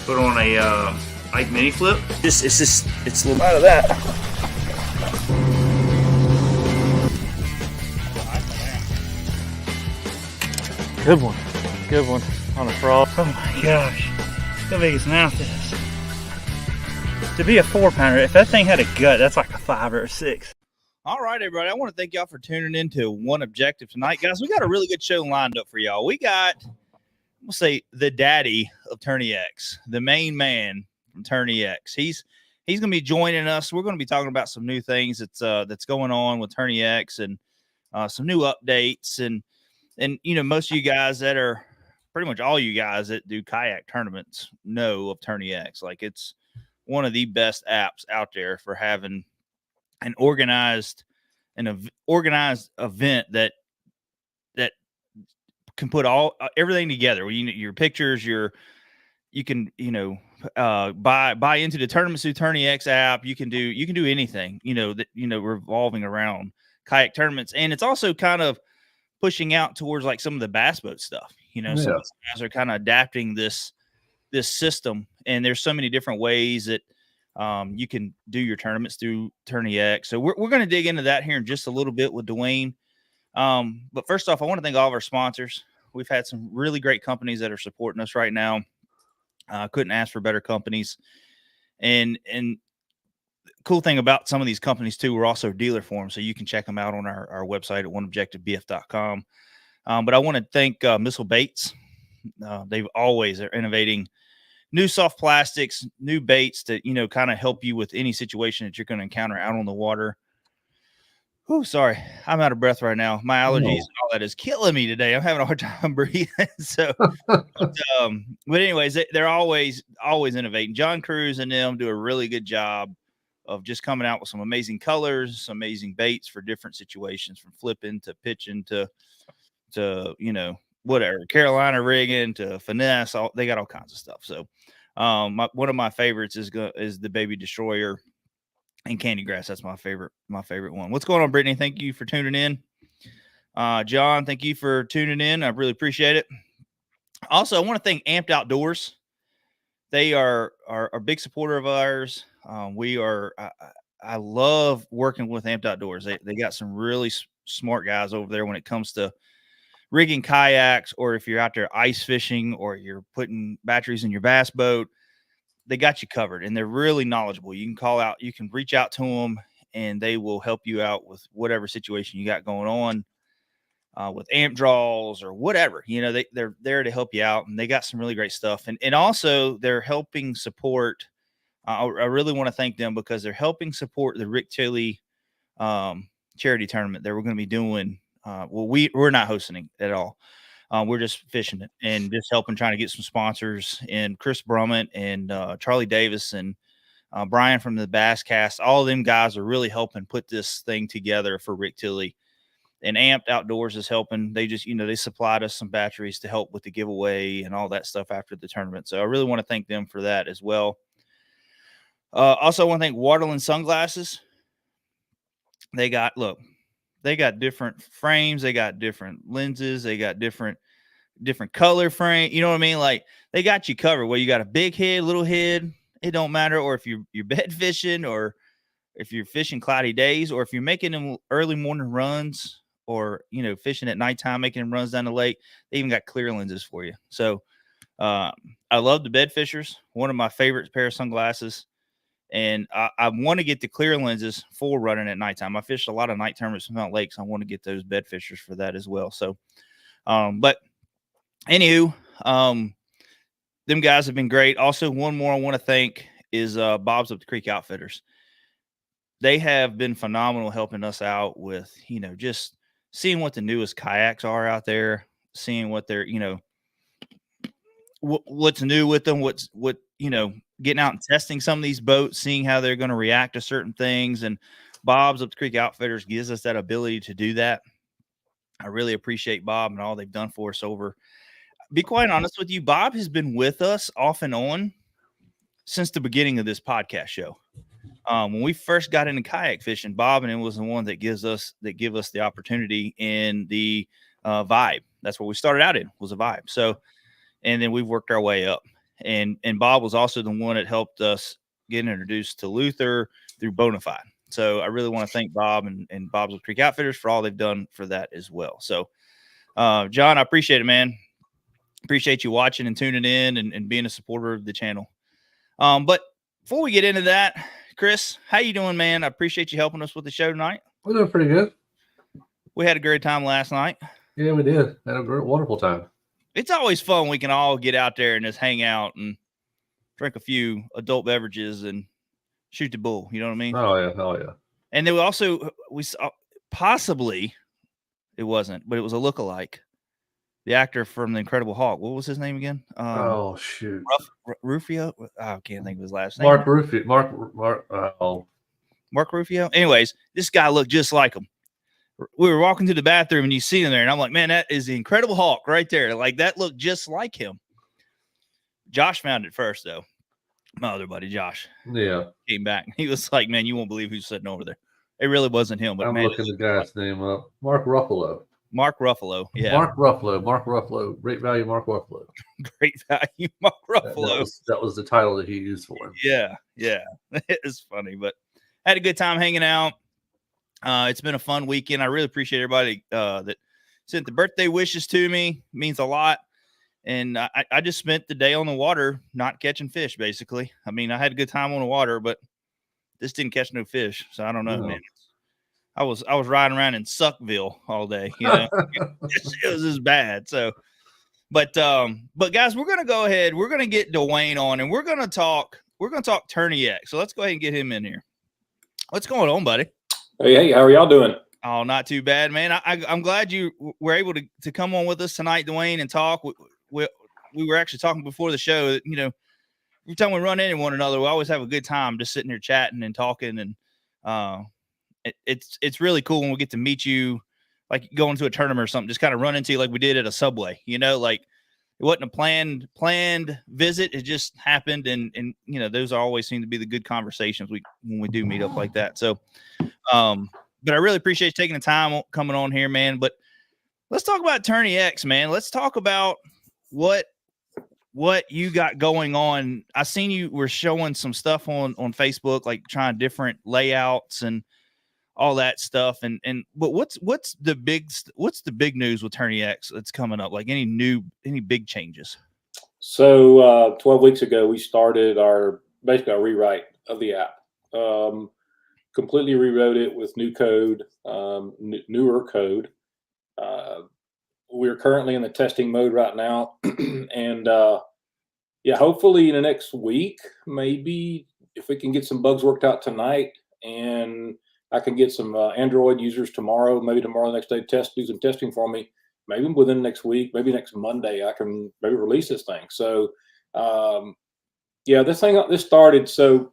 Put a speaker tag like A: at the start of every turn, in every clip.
A: Put on a Ike mini flip.
B: It's a little out of that. Good one on a frog.
C: Oh my gosh, how big his mouth is. To be a 4-pounder, if that thing had a gut, that's like a 5 or a 6.
D: All right, everybody. I want to thank y'all for tuning in to One Objective tonight. Guys, we got a really good show lined up for y'all. We got, we'll say, the daddy of TournyX, the main man from TournyX. He's going to be joining us. We're going to be talking about some new things that's going on with TournyX and some new updates. And you know, most of you guys that are pretty much all you guys that do kayak tournaments know of TournyX. Like, it's one of the best apps out there for having an organized event that can put everything together. Your pictures, you can buy into the tournaments through TournyX app. You can do anything revolving around kayak tournaments, and it's also kind of pushing out towards like some of the bass boat stuff. Some of these guys are kind of adapting this system, and there's so many different ways that you can do your tournaments through TournyX. So we're going to dig into that here in just a little bit with Dwayne. But first off, I want to thank all of our sponsors. We've had some really great companies that are supporting us right now. Couldn't ask for better companies. And cool thing about some of these companies too, we're also dealer for them, so you can check them out on our website at oneobjectivebf.com. But I want to thank Missile Baits. They've always are innovating new soft plastics, new baits that kind of help you with any situation that you're going to encounter out on the water. Oh, sorry, I'm out of breath right now. My allergies and all that is killing me today. I'm having a hard time breathing. So, but anyways, they're always innovating. John Cruz and them do a really good job of just coming out with some amazing colors, some amazing baits for different situations, from flipping to pitching to whatever, Carolina rigging to finesse. They got all kinds of stuff. So one of my favorites is the Baby Destroyer and Candy Grass. That's my favorite one. What's going on, Brittany? Thank you for tuning in. John, thank you for tuning in. I really appreciate it. Also, I want to thank Amped Outdoors. They are a big supporter of ours. I love working with Amped Outdoors. They got some really smart guys over there when it comes to rigging kayaks, or if you're out there ice fishing or you're putting batteries in your bass boat. They got you covered, and they're really knowledgeable. You can reach out to them, and they will help you out with whatever situation you got going on, with amp draws or whatever. They're there to help you out, and they got some really great stuff. And also they're helping support. I really want to thank them because they're helping support the Rick Tilley charity tournament that we're going to be doing. We're not hosting it at all. We're just fishing it and just helping, trying to get some sponsors, and Chris Brummett and Charlie Davis and Brian from the Bass Cast. All of them guys are really helping put this thing together for Rick Tilley. And Amped Outdoors is helping. They just, they supplied us some batteries to help with the giveaway and all that stuff after the tournament. So I really want to thank them for that as well. Also, I want to thank Waterland Sunglasses. They got different frames. They got different lenses. They got different color frame. You know what I mean? Like, they got you covered. Whether you got a big head, little head, it don't matter. Or if you're bed fishing, or if you're fishing cloudy days, or if you're making them early morning runs, or, fishing at nighttime, making them runs down the lake, they even got clear lenses for you. So I love the bed fishers. One of my favorite pair of sunglasses. And I want to get the clear lenses for running at nighttime. I fished a lot of night tournaments in Mount Lakes. I want to get those bed fishers for that as well. So, but anywho, them guys have been great. Also, one more I want to thank is Bob's Up the Creek Outfitters. They have been phenomenal helping us out with, just seeing what the newest kayaks are out there, seeing what they're, what's new with them, getting out and testing some of these boats, seeing how they're going to react to certain things. And Bob's Up the Creek Outfitters gives us that ability to do that. I really appreciate Bob and all they've done for us be quite honest with you, Bob has been with us off and on since the beginning of this podcast show. When we first got into kayak fishing, Bob and him was the one that give us the opportunity in the vibe. That's what we started out in, was a vibe. So, and then we've worked our way up. and Bob was also the one that helped us get introduced to Luther through Bonafide. So I really want to thank Bob and Bob's Creek Outfitters for all they've done for that as well. So, John, I appreciate it, man. Appreciate you watching and tuning in and being a supporter of the channel. But before we get into that, Chris, how you doing, man? I appreciate you helping us with the show tonight.
E: We're doing pretty good.
D: We had a great time last night.
E: Yeah, we did. Had a great, wonderful time.
D: It's always fun. We can all get out there and just hang out and drink a few adult beverages and shoot the bull. You know what I mean?
E: Oh yeah, oh yeah.
D: And then we saw possibly it wasn't, but it was a lookalike. The actor from The Incredible Hulk. What was his name again?
E: Oh shoot,
D: Rufio. I can't think of his last name.
E: Mark Rufio.
D: Mark Rufio. Anyways, this guy looked just like him. We were walking to the bathroom and you see him there, and I'm like, man, that is the Incredible Hulk right there. Like that looked just like him. Josh found it first, though. My other buddy Josh.
E: Yeah,
D: came back. He was like, man, you won't believe who's sitting over there. It really wasn't him, but
E: I'm looking the guy's name up. Mark Ruffalo.
D: Mark Ruffalo. Yeah.
E: Mark Ruffalo. Great value, Mark Ruffalo.
D: Great value, Mark Ruffalo.
E: That was the title that he used for him.
D: Yeah. It was funny, but I had a good time hanging out. It's been a fun weekend. I really appreciate everybody that sent the birthday wishes to me. It means a lot. And I just spent the day on the water, not catching fish, basically. I mean, I had a good time on the water, but this didn't catch no fish. So I don't know, man. I was riding around in Suckville all day. You know, it was just bad. So, but guys, we're gonna go ahead. We're gonna get Dwayne on, and we're gonna talk TournyX. So let's go ahead and get him in here. What's going on, buddy?
F: Hey, how are y'all doing?
D: Oh, not too bad, man. I'm glad you were able to come on with us tonight, Dwayne, and talk. We were actually talking before the show that, you know, every time we run into one another, we always have a good time just sitting here chatting and talking. And it's really cool when we get to meet you, like going to a tournament or something, just kind of run into you like we did at a Subway, you know, like it wasn't a planned visit. It just happened. And, you know, those always seem to be the good conversations when we do meet up like that. So, but I really appreciate you taking the time coming on here, man. But let's talk about TournyX, man. Let's talk about what you got going on. I seen you were showing some stuff on Facebook, like trying different layouts and all that stuff. But what's the big news with TournyX that's coming up? Like any big changes?
F: So 12 weeks ago, we started basically our rewrite of the app. Completely rewrote it with new code, newer code. We're currently in the testing mode right now. And yeah, hopefully in the next week, maybe if we can get some bugs worked out tonight, and I can get some Android users tomorrow, maybe tomorrow, the next day, do some testing for me. Maybe within the next week, maybe next Monday, I can maybe release this thing. So yeah, this started. So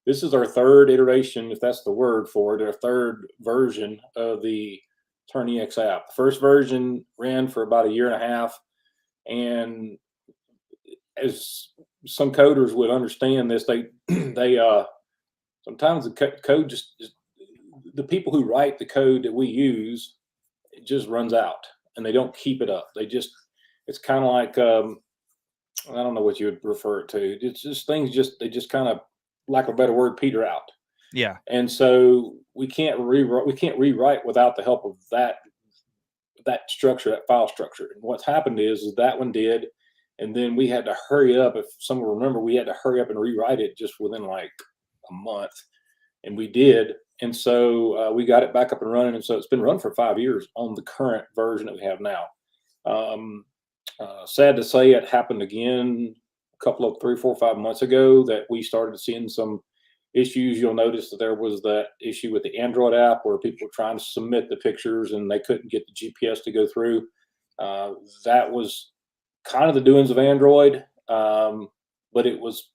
F: this is our third iteration, if that's the word for it, our third version of the TournyX app. The first version ran for about 1.5 years, and as some coders would understand this, they sometimes the code just the people who write the code that we use, it just runs out, and they don't keep it up. It's kind of like I don't know what you would refer it to. It's just things they just kind of, lack of a better word, peter out.
D: Yeah. And
F: so we can't rewrite without the help of that structure, that file structure. And what's happened is that one did, and then we had to hurry up. If someone remember, we had to hurry up and rewrite it just within like a month, and we did. And so we got it back up and running. And so it's been run for 5 years on the current version that we have now. Sad to say, it happened again a couple of 3, 4, 5 months ago that we started seeing some issues. You'll notice that there was that issue with the Android app where people were trying to submit the pictures and they couldn't get the GPS to go through. That was kind of the doings of Android, but it was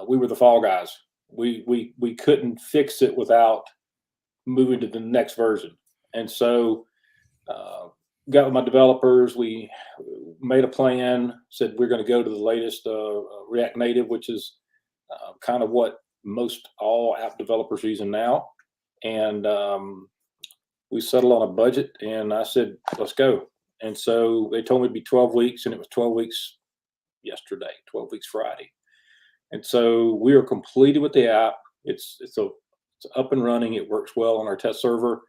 F: we were the fall guys. We couldn't fix it without moving to the next version, and so got with my developers. We made a plan. Said we're going to go to the latest React Native, which is kind of what most all app developers are using now. And we settled on a budget, and I said, let's go. And so they told me it'd be 12 weeks, and it was 12 weeks yesterday, 12 weeks Friday. And so we are completed with the app. It's up and running. It works well on our test server.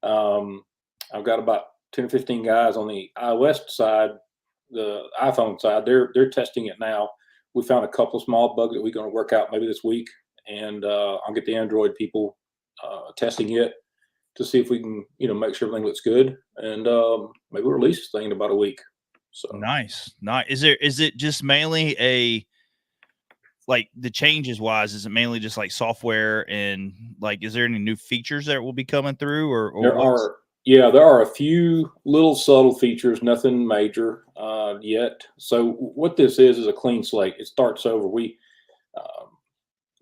F: I've got about 10 or 15 guys on the iOS side, the iPhone side. They're testing it now. We found a couple of small bugs that we're going to work out maybe this week, and I'll get the Android people testing it to see if we can, make sure everything looks good, and maybe we'll release this thing in about a week. So
D: nice. Is it just mainly like the changes wise? Is it mainly just like software, and like, is there any new features that will be coming through, or
F: there are a few little subtle features, nothing major yet. So what this is a clean slate. It starts over.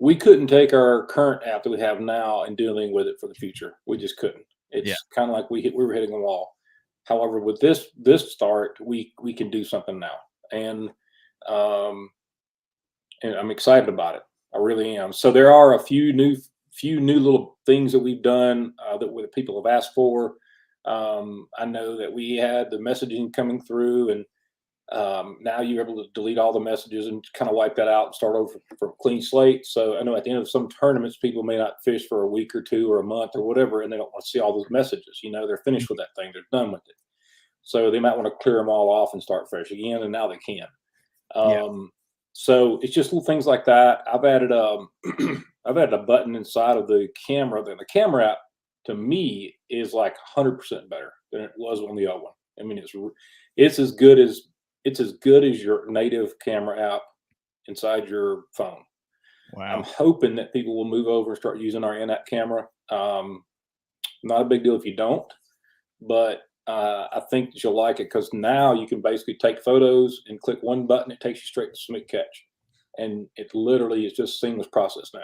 F: We couldn't take our current app that we have now and do anything with it for the future. We just couldn't. It's kind of like we were hitting a wall. However, with this start, we can do something now, and I'm excited about it. I really am. So there are a few new little things that we've done that people have asked for. I know that we had the messaging coming through, and now you're able to delete all the messages and kind of wipe that out and start over from a clean slate. So I know at the end of some tournaments, people may not fish for a week or two or a month or whatever, and they don't want to see all those messages. They're finished with that thing. They're done with it. So they might want to clear them all off and start fresh again, and now they can. So it's just little things like that. I've added a button inside of the camera. The camera app, to me, is like 100% better than it was on the other one. I mean, it's as good as your native camera app inside your phone.
D: Wow.
F: I'm hoping that people will move over and start using our in-app camera. Not a big deal if you don't, but I think that you'll like it, because now you can basically take photos and click one button. It takes you straight to submit catch. And it literally is just a seamless process now.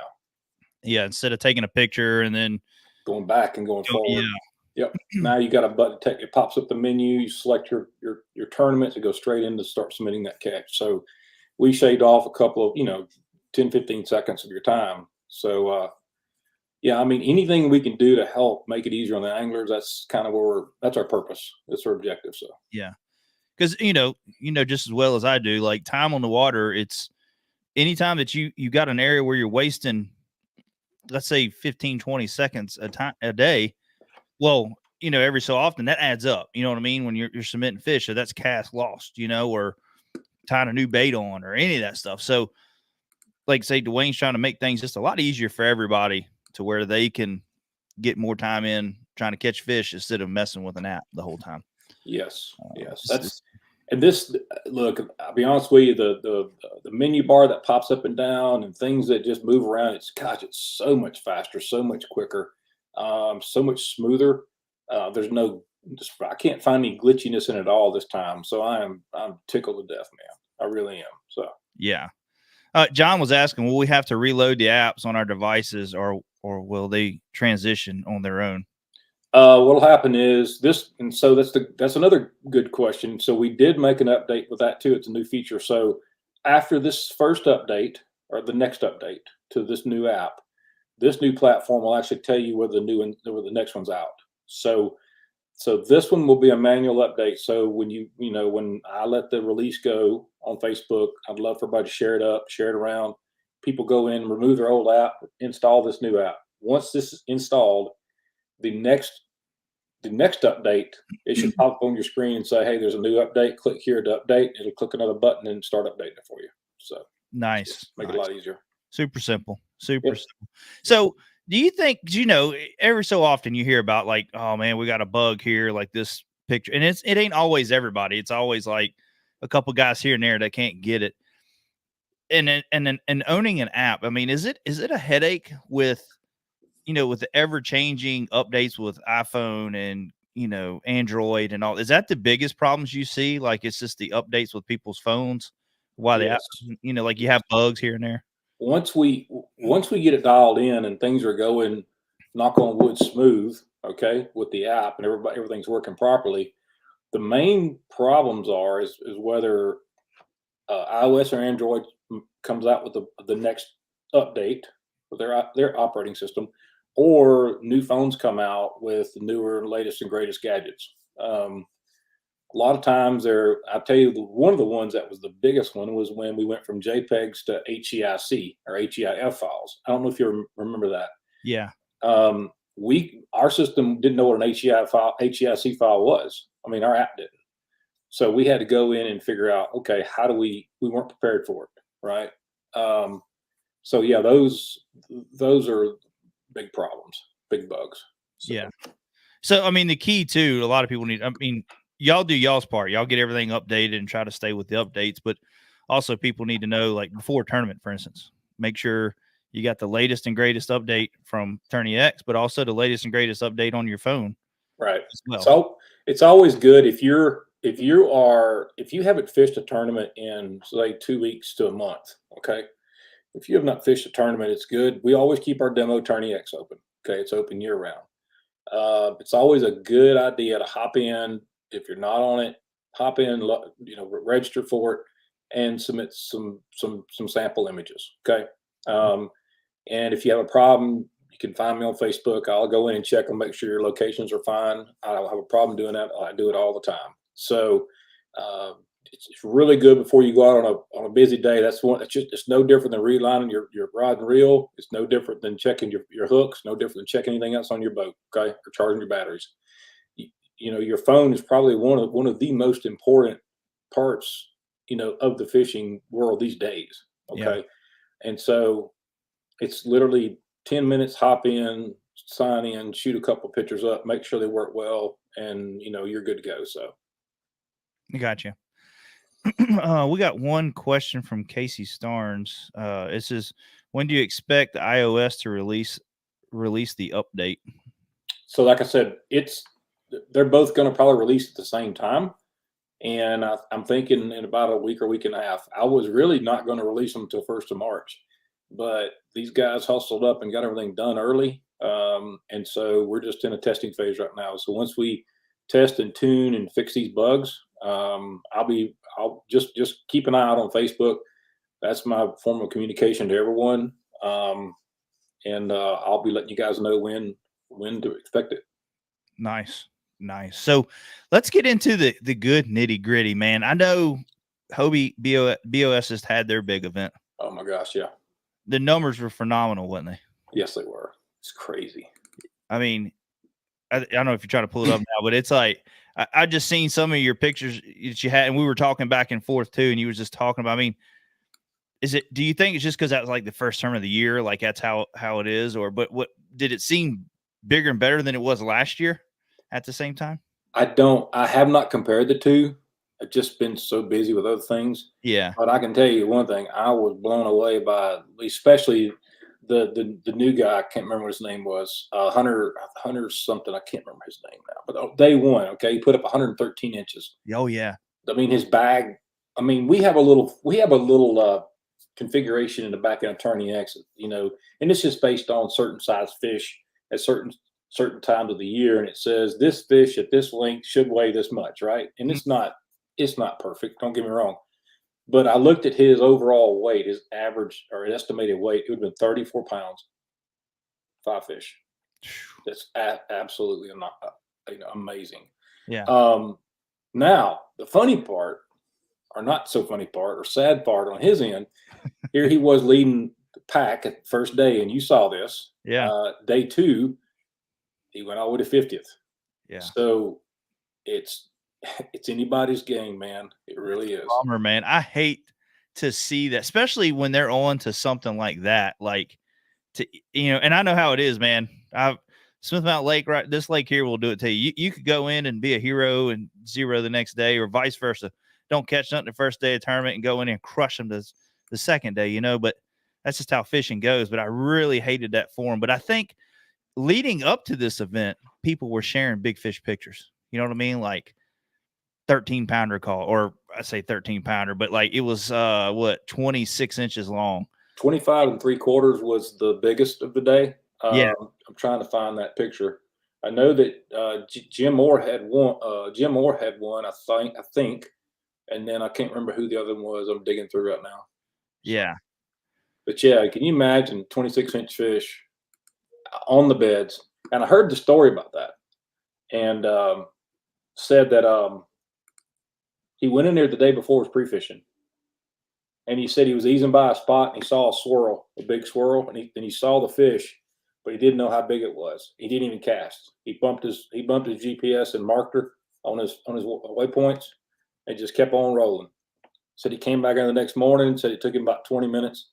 D: Yeah, instead of taking a picture and then
F: going back and going forward.
D: Yeah.
F: Yep. Now you got a button. It pops up the menu. You select your tournament to go straight in to start submitting that catch. So we shaved off a couple of 10, 15 seconds of your time. So yeah, I mean, anything we can do to help make it easier on the anglers, that's kind of that's our purpose. That's our objective. So
D: yeah, because just as well as I do, like time on the water. It's anytime that you got an area where you're wasting, let's say 15, 20 seconds a day. Well, every so often that adds up. You know what I mean? When you're submitting fish, so that's cast lost, or tying a new bait on or any of that stuff. So, like say Dwayne's trying to make things just a lot easier for everybody to where they can get more time in trying to catch fish instead of messing with an app the whole time.
F: Yes. Look, I'll be honest with you, the menu bar that pops up and down and things that just move around, it's so much faster, so much quicker, so much smoother. I can't find any glitchiness in it all this time. So I'm tickled to death, man. I really am. So
D: yeah. John was asking, will we have to reload the apps on our devices, or will they transition on their own?
F: What'll happen is this, and so that's another good question. So we did make an update with that too. It's a new feature. So after this first update, or the next update to this new app, this new platform will actually tell you whether the next one's out. So this one will be a manual update. So when when I let the release go on Facebook, I'd love for everybody to share it around. People go in, remove their old app, install this new app. Once this is installed, the next update, it should pop up on your screen and say, hey, there's a new update. Click here to update. It'll click another button and start updating it for you. So
D: nice.
F: Make it a lot easier.
D: Super simple. Simple. So do you think, every so often you hear about like, oh man, we got a bug here, like this picture, and it ain't always everybody. It's always like a couple guys here and there that can't get it. And owning an app, I mean, is it a headache with the ever changing updates with iPhone and, Android and all? Is that the biggest problems you see? Like, it's just the updates with people's phones, why the apps, like you have bugs here and there.
F: Once we get it dialed in and things are going, knock on wood, smooth, okay, with the app and everything's working properly, the main problems is whether iOS or Android comes out with the next update with their operating system, or new phones come out with the newer, latest and greatest gadgets. a lot of times I'll tell you, one of the ones that was the biggest one was when we went from JPEGs to HEIC or HEIF files. I don't know if you remember that.
D: Yeah.
F: Our system didn't know what an HEIC file was. I mean, our app didn't. So we had to go in and figure out, okay, how do we weren't prepared for it, right? So yeah, those are big problems, big bugs. So.
D: Yeah. So I mean, the key too, a lot of people need. I mean, y'all do y'all's part. Y'all get everything updated and try to stay with the updates, but also people need to know, like before tournament, for instance, make sure you got the latest and greatest update from TournyX, but also the latest and greatest update on your phone.
F: Right.
D: Well.
F: So it's always good if you haven't fished a tournament in say 2 weeks to a month. Okay. If you have not fished a tournament, it's good. We always keep our demo TournyX open. Okay. It's open year round. It's always a good idea to hop in. If you're not on it, hop in, register for it and submit some sample images. Okay. And if you have a problem, you can find me on Facebook. I'll go in and check and make sure your locations are fine. I don't have a problem doing that. I do it all the time. So it's really good before you go out on a busy day. It's no different than relining your rod and reel. It's no different than checking your hooks. No different than checking anything else on your boat. Okay, or charging your batteries. Your phone is probably one of the most important parts of the fishing world these days. Okay, yeah. And so it's literally 10 minutes, hop in, sign in, shoot a couple pictures up, make sure they work well, and you're good to go. So
D: I got you. We got one question from Casey Starnes. It says, when do you expect the iOS to release the update?
F: So like I said, they're both going to probably release at the same time. And I'm thinking in about a week or week and a half. I was really not going to release them until 1st of March. But these guys hustled up and got everything done early. And so we're just in a testing phase right now. So once we test and tune and fix these bugs, I'll just keep an eye out on Facebook. That's my form of communication to everyone. And I'll be letting you guys know when to expect it.
D: Nice. So let's get into the good nitty gritty, man. I know Hobie BOS has had their big event.
F: Oh my gosh. Yeah.
D: The numbers were phenomenal, weren't they?
F: Yes, they were. It's crazy.
D: I mean, I don't know if you're trying to pull it up now, but it's like, I just seen some of your pictures that you had, and we were talking back and forth too, and you were just talking about, I mean, do you think it's just because that was like the first term of the year, like that's how it is, but what did it seem bigger and better than it was last year at the same time?
F: I have not compared the two. I've just been so busy with other things.
D: Yeah.
F: But I can tell you one thing, I was blown away by, especially the new guy. I can't remember what his name was. Hunter something. I can't remember his name now. But day one, okay, he put up 113 inches.
D: Oh yeah.
F: I mean, his bag. I mean, we have a little configuration in the back end of TournyX, and it's just based on certain size fish at certain times of the year, and it says this fish at this length should weigh this much, right? And it's not perfect. Don't get me wrong. But I looked at his overall weight, his average or estimated weight. It would have been 34 pounds, 5 fish. That's absolutely amazing.
D: Yeah.
F: Now, the funny part, or not so funny part, or sad part on his end, here he was leading the pack at the first day, and you saw this.
D: Yeah.
F: Day 2, he went all the way to 50th.
D: Yeah.
F: So it's anybody's game, man. It really is.
D: Bummer, man. I hate to see that, especially when they're on to something like that. Like, and I know how it is, man. Smith Mountain Lake, right? This lake here will do it to you. You could go in and be a hero and 0 the next day, or vice versa. Don't catch nothing the first day of tournament and go in and crush them the second day, but that's just how fishing goes. But I really hated that for him. But I think leading up to this event, people were sharing big fish pictures. You know what I mean? Like 13-pounder call, or I say 13-pounder, but like it was 26 inches long.
F: 25 3/4 was the biggest of the day.
D: Yeah.
F: I'm trying to find that picture. I know that Jim Moore had one. I think, and then I can't remember who the other one was. I'm digging through right now.
D: Yeah.
F: But yeah, can you imagine 26-inch fish on the beds? And I heard the story about that, and said that He went in there the day before his pre-fishing, and he said he was easing by a spot and he saw a swirl, a big swirl, and he saw the fish, but he didn't know how big it was. He didn't even cast. He bumped his GPS and marked her on his waypoints, and just kept on rolling. Said he came back in the next morning. Said it took him about 20 minutes.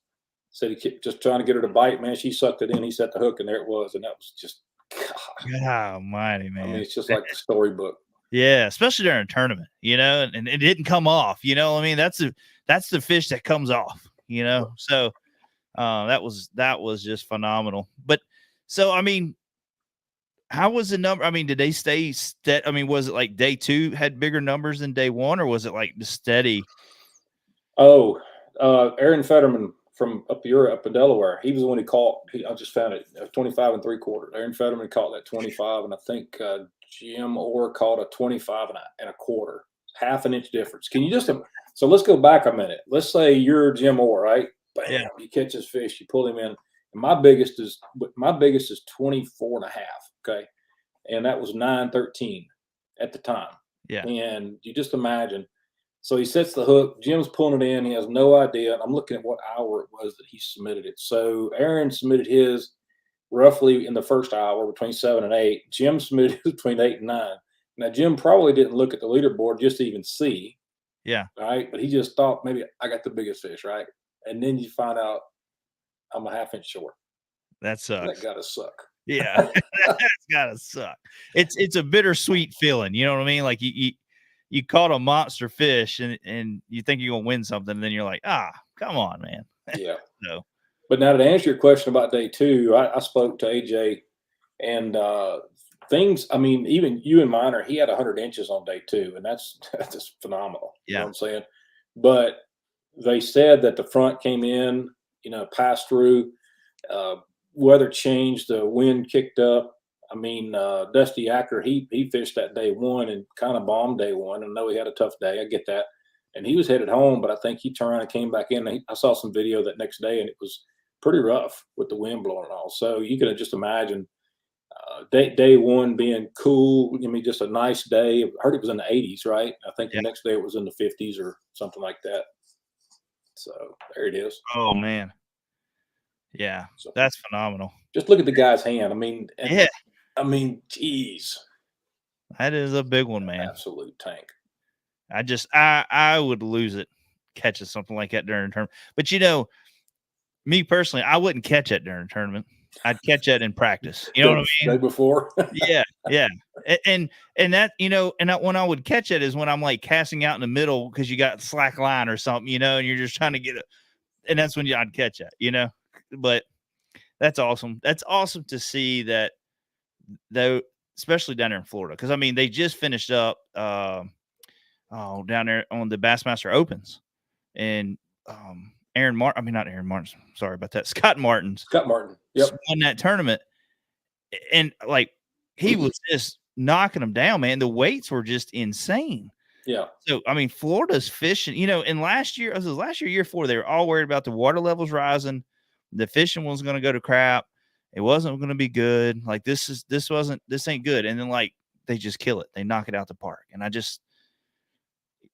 F: Said he kept just trying to get her to bite. Man, she sucked it in. He set the hook, and there it was. And that was just,
D: God almighty, man.
F: I mean, it's just like the storybook.
D: Yeah, especially during a tournament, and it didn't come off. I mean, that's the fish that comes off. So that was just phenomenal. But so I mean, how was the number? I mean, did they stay steady? I mean, was it like day 2 had bigger numbers than day 1, or was it like the steady?
F: Oh, Aaron Fetterman from up in Delaware. He was the one who caught. I just found it 25 3/4. Aaron Fetterman caught that 25, and I think Jim Orr caught a 25 1/4, half an inch difference. Can you just? So let's go back a minute. Let's say you're Jim Orr, right? Bam,
D: Yeah.
F: You catch this fish, you pull him in. And my biggest is 24 1/2. Okay, and that was 9:13 at the time.
D: Yeah.
F: And you just imagine. So he sets the hook. Jim's pulling it in. He has no idea. I'm looking at what hour it was that he submitted it. So Aaron submitted his roughly in the first hour between 7 and 8. Jim submitted his between 8 and 9. Now, Jim probably didn't look at the leaderboard just to even see.
D: Yeah.
F: Right. But he just thought maybe I got the biggest fish. Right. And then you find out I'm a half inch short.
D: That sucks.
F: That got to suck.
D: Yeah. That's gotta suck. It's a bittersweet feeling. You know what I mean? Like you caught a monster fish and you think you're gonna win something, and then you're like, come on, man.
F: Yeah.
D: So,
F: but now to answer your question about day 2, I spoke to AJ, and things. I mean, even you and Miner, he had 100 inches on day 2, and that's just phenomenal.
D: Yeah.
F: You know what I'm saying? But they said that the front came in, passed through. Weather changed, the wind kicked up. I mean, Dusty Acker, he fished that day 1 and kind of bombed day 1. I know he had a tough day. I get that. And he was headed home, but I think he turned around and came back in. I saw some video that next day, and it was pretty rough with the wind blowing and all. So you can just imagine day 1 being cool. I mean, just a nice day. I heard it was in the 80s, right? I think the next day it was in the 50s or something like that. So there it is.
D: oh man. Yeah,
F: So
D: that's phenomenal.
F: just look at the guy's hand. I mean,
D: Yeah.
F: I mean, geez,
D: That is a big one, man.
F: absolute tank.
D: I would lose it catching something like that during a tournament. But me personally, I wouldn't catch that during a tournament. I'd catch that in practice. You know what I mean?
F: Day before.
D: Yeah. And that, when I would catch it is when I'm like casting out in the middle because you got slack line or something, and you're just trying to get it. And that's when I'd catch it, But that's awesome. That's awesome to see that, though, especially down there in Florida. Because, I mean, they just finished up down there on the Bassmaster Opens. And not Aaron Martin. Sorry about that. Scott Martin.
F: Yep.
D: Won that tournament. And, like, he was just knocking them down, man. The weights were just insane.
F: Yeah.
D: So, I mean, Florida's fishing, and last year, year 4, they were all worried about the water levels rising. The fishing was going to go to crap. It wasn't going to be good. Like this ain't good. And then like, they just kill it. They knock it out the park. And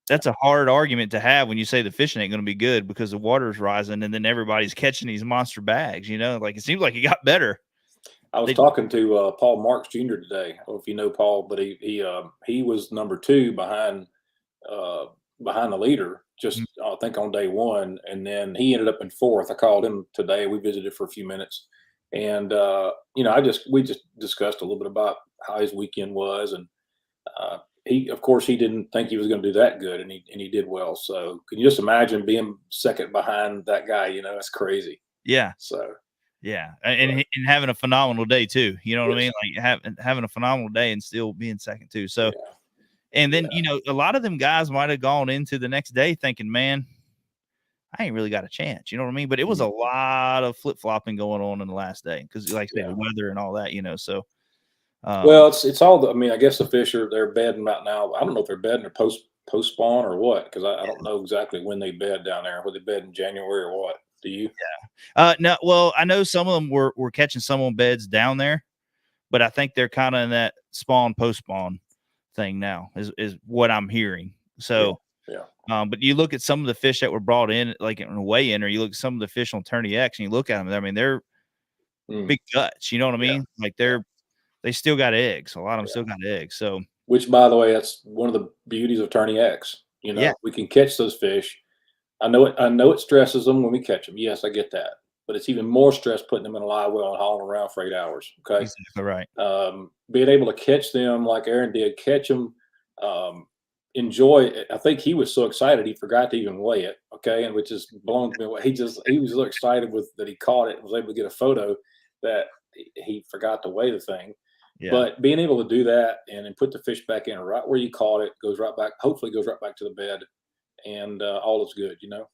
D: that's a hard argument to have when you say the fishing ain't going to be good because the water's rising and then everybody's catching these monster bags, like it seems like it got better.
F: I was talking to Paul Marks Jr. today. I don't know if you know Paul, but he was number 2 behind the leader, just I think on day 1, and then he ended up in 4th. I called him today. We visited for a few minutes, and we just discussed a little bit about how his weekend was, and of course he didn't think he was going to do that good, and he did well. So can you just imagine being second behind that guy? That's crazy.
D: Yeah.
F: So.
D: Yeah, and having a phenomenal day too. You know what I mean? Like having a phenomenal day and still being second too. So, and then a lot of them guys might have gone into the next day thinking, "Man, I ain't really got a chance." You know what I mean? But it was a lot of flip flopping going on in the last day because, like, the weather and all that. So,
F: well, it's all. I guess the fish they're bedding right now. I don't know if they're bedding or post spawn or what because I don't know exactly when they bed down there. Whether they bed in January or what. Do you?
D: Yeah. No. Well, I know some of them were catching some on beds down there, but I think they're kind of in that spawn post spawn thing now. Is what I'm hearing. So,
F: Yeah.
D: But you look at some of the fish that were brought in, like in a weigh-in, or you look at some of the fish on TournyX, and you look at them. I mean, they're big guts. You know what I mean? Like they still got eggs. A lot of them still got eggs. So,
F: which, by the way, that's one of the beauties of TournyX. You know, we can catch those fish. I know it stresses them when we catch them. Yes, I get that. But it's even more stress putting them in a live well and hauling around for 8 hours. Okay.
D: Exactly right.
F: Being able to catch them like Aaron did, catch them, enjoy it. I think he was so excited he forgot to even weigh it. Okay. And which is blown me away. He was so excited that he caught it and was able to get a photo that he forgot to weigh the thing. Yeah. But being able to do that and then put the fish back in right where you caught it, goes right back, hopefully goes right back to the bed, and all is good, you know.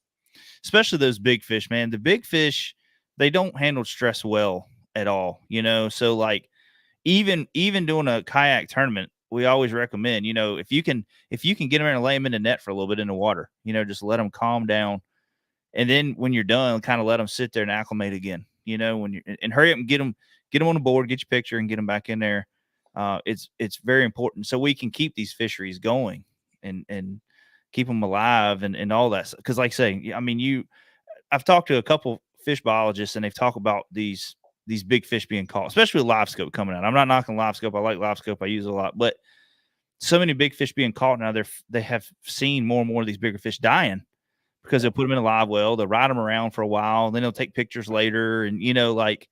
D: Especially those big fish, man. The big fish, they don't handle stress well at all, you know. So like even doing a kayak tournament, we always recommend, you know, if you can get them in and lay them in the net for a little bit in the water, you know, just let them calm down. And then when you're done, kind of let them sit there and acclimate again, you know, and hurry up and get them on the board, get your picture and get them back in there. It's very important. So we can keep these fisheries going and keep them alive and all that. Cause like I say, I mean, I've talked to a couple fish biologists and they've talked about these big fish being caught, especially with live scope coming out. I'm not knocking live scope. I like live scope. I use it a lot, but so many big fish being caught now. They have seen more and more of these bigger fish dying because they'll put them in a live well. They'll ride them around for a while. Then they'll take pictures later. And, you know, like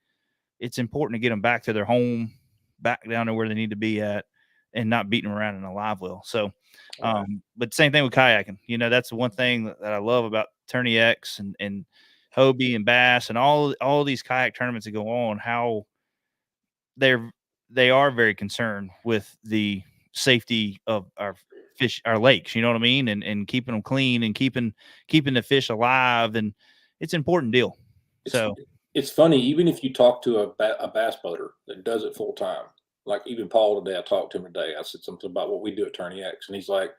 D: it's important to get them back to their home, back down to where they need to be at and not beating them around in a live well. So, but same thing with kayaking. You know, that's the one thing that I love about TournyX and Hobie and Bass and all these kayak tournaments that go on, how they are very concerned with the safety of our fish, our lakes, you know what I mean? And keeping them clean and keeping the fish alive. And it's an important deal.
F: It's funny, even if you talk to a bass boater that does it full time, like even Paul today, I talked to him today. I said something about what we do at TournyX, and he's like,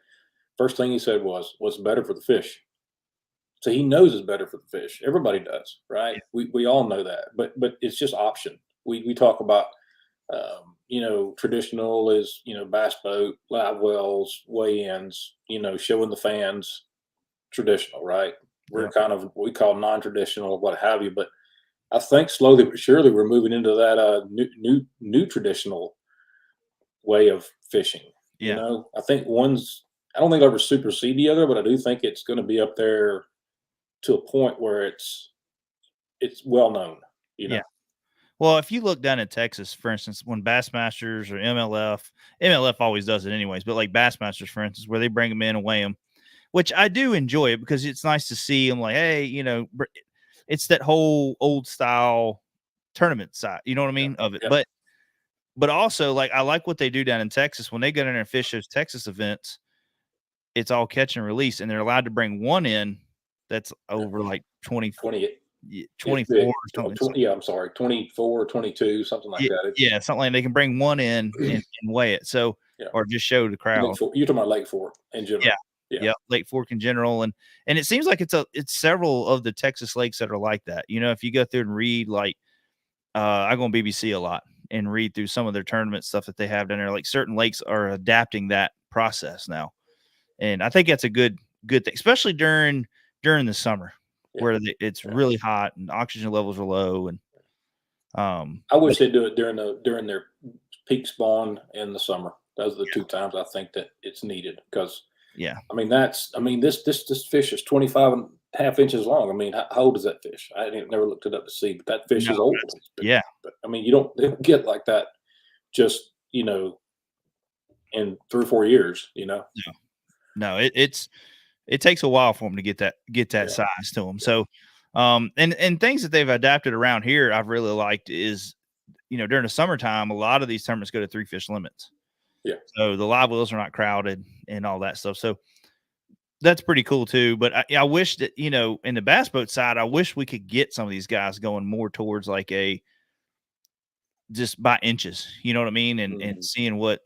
F: first thing he said was, "What's better for the fish?" So he knows it's better for the fish. Everybody does, right? Yeah. We all know that, but it's just option. We talk about, you know, traditional is, you know, bass boat, live wells, weigh-ins, you know, showing the fans, traditional, right? We're kind of, we call non-traditional, what have you, but I think slowly but surely we're moving into that new traditional way of fishing. Yeah. You know, I think I don't think they'll ever supersede the other, but I do think it's going to be up there to a point where it's well known. You know. Yeah.
D: Well, if you look down in Texas, for instance, when Bassmasters or MLF always does it anyways, but like Bassmasters, for instance, where they bring them in and weigh them, which I do enjoy it because it's nice to see them like, hey, you know, it's that whole old style tournament side, you know what I mean, of it. Yeah. But also, like, I like what they do down in Texas when they go in there and fish those Texas events. It's all catch and release, and they're allowed to bring one in that's over like 24 or something.
F: Yeah, I'm sorry, 24 or 22, something like that.
D: Yeah, something like that. They can bring one in and weigh it. So, or just show the crowd.
F: You're talking about Lake Fork in general.
D: Yeah, Lake Fork in general, and it seems like it's several of the Texas lakes that are like that. You know, if you go through and read, like, I go on BBC a lot and read through some of their tournament stuff that they have down there. Like certain lakes are adapting that process now, and I think that's a good thing, especially during the summer where it's really hot and oxygen levels are low. And
F: I wish they'd do it during their peak spawn in the summer. Those are the two times I think that it's needed because.
D: Yeah.
F: I mean, this fish is 25.5 inches long. I mean, how old is that fish? I never looked it up to see, but that fish is old. But I mean, they don't get like that just, you know, in 3 or 4 years, you know?
D: No, it takes a while for them to get that size to them. So, and things that they've adapted around here, I've really liked is, you know, during the summertime, a lot of these tournaments go to 3 fish limits.
F: Yeah.
D: So the live wells are not crowded and all that stuff. So that's pretty cool too. But I wish that, you know, in the bass boat side, I wish we could get some of these guys going more towards like just by inches, you know what I mean? And seeing what,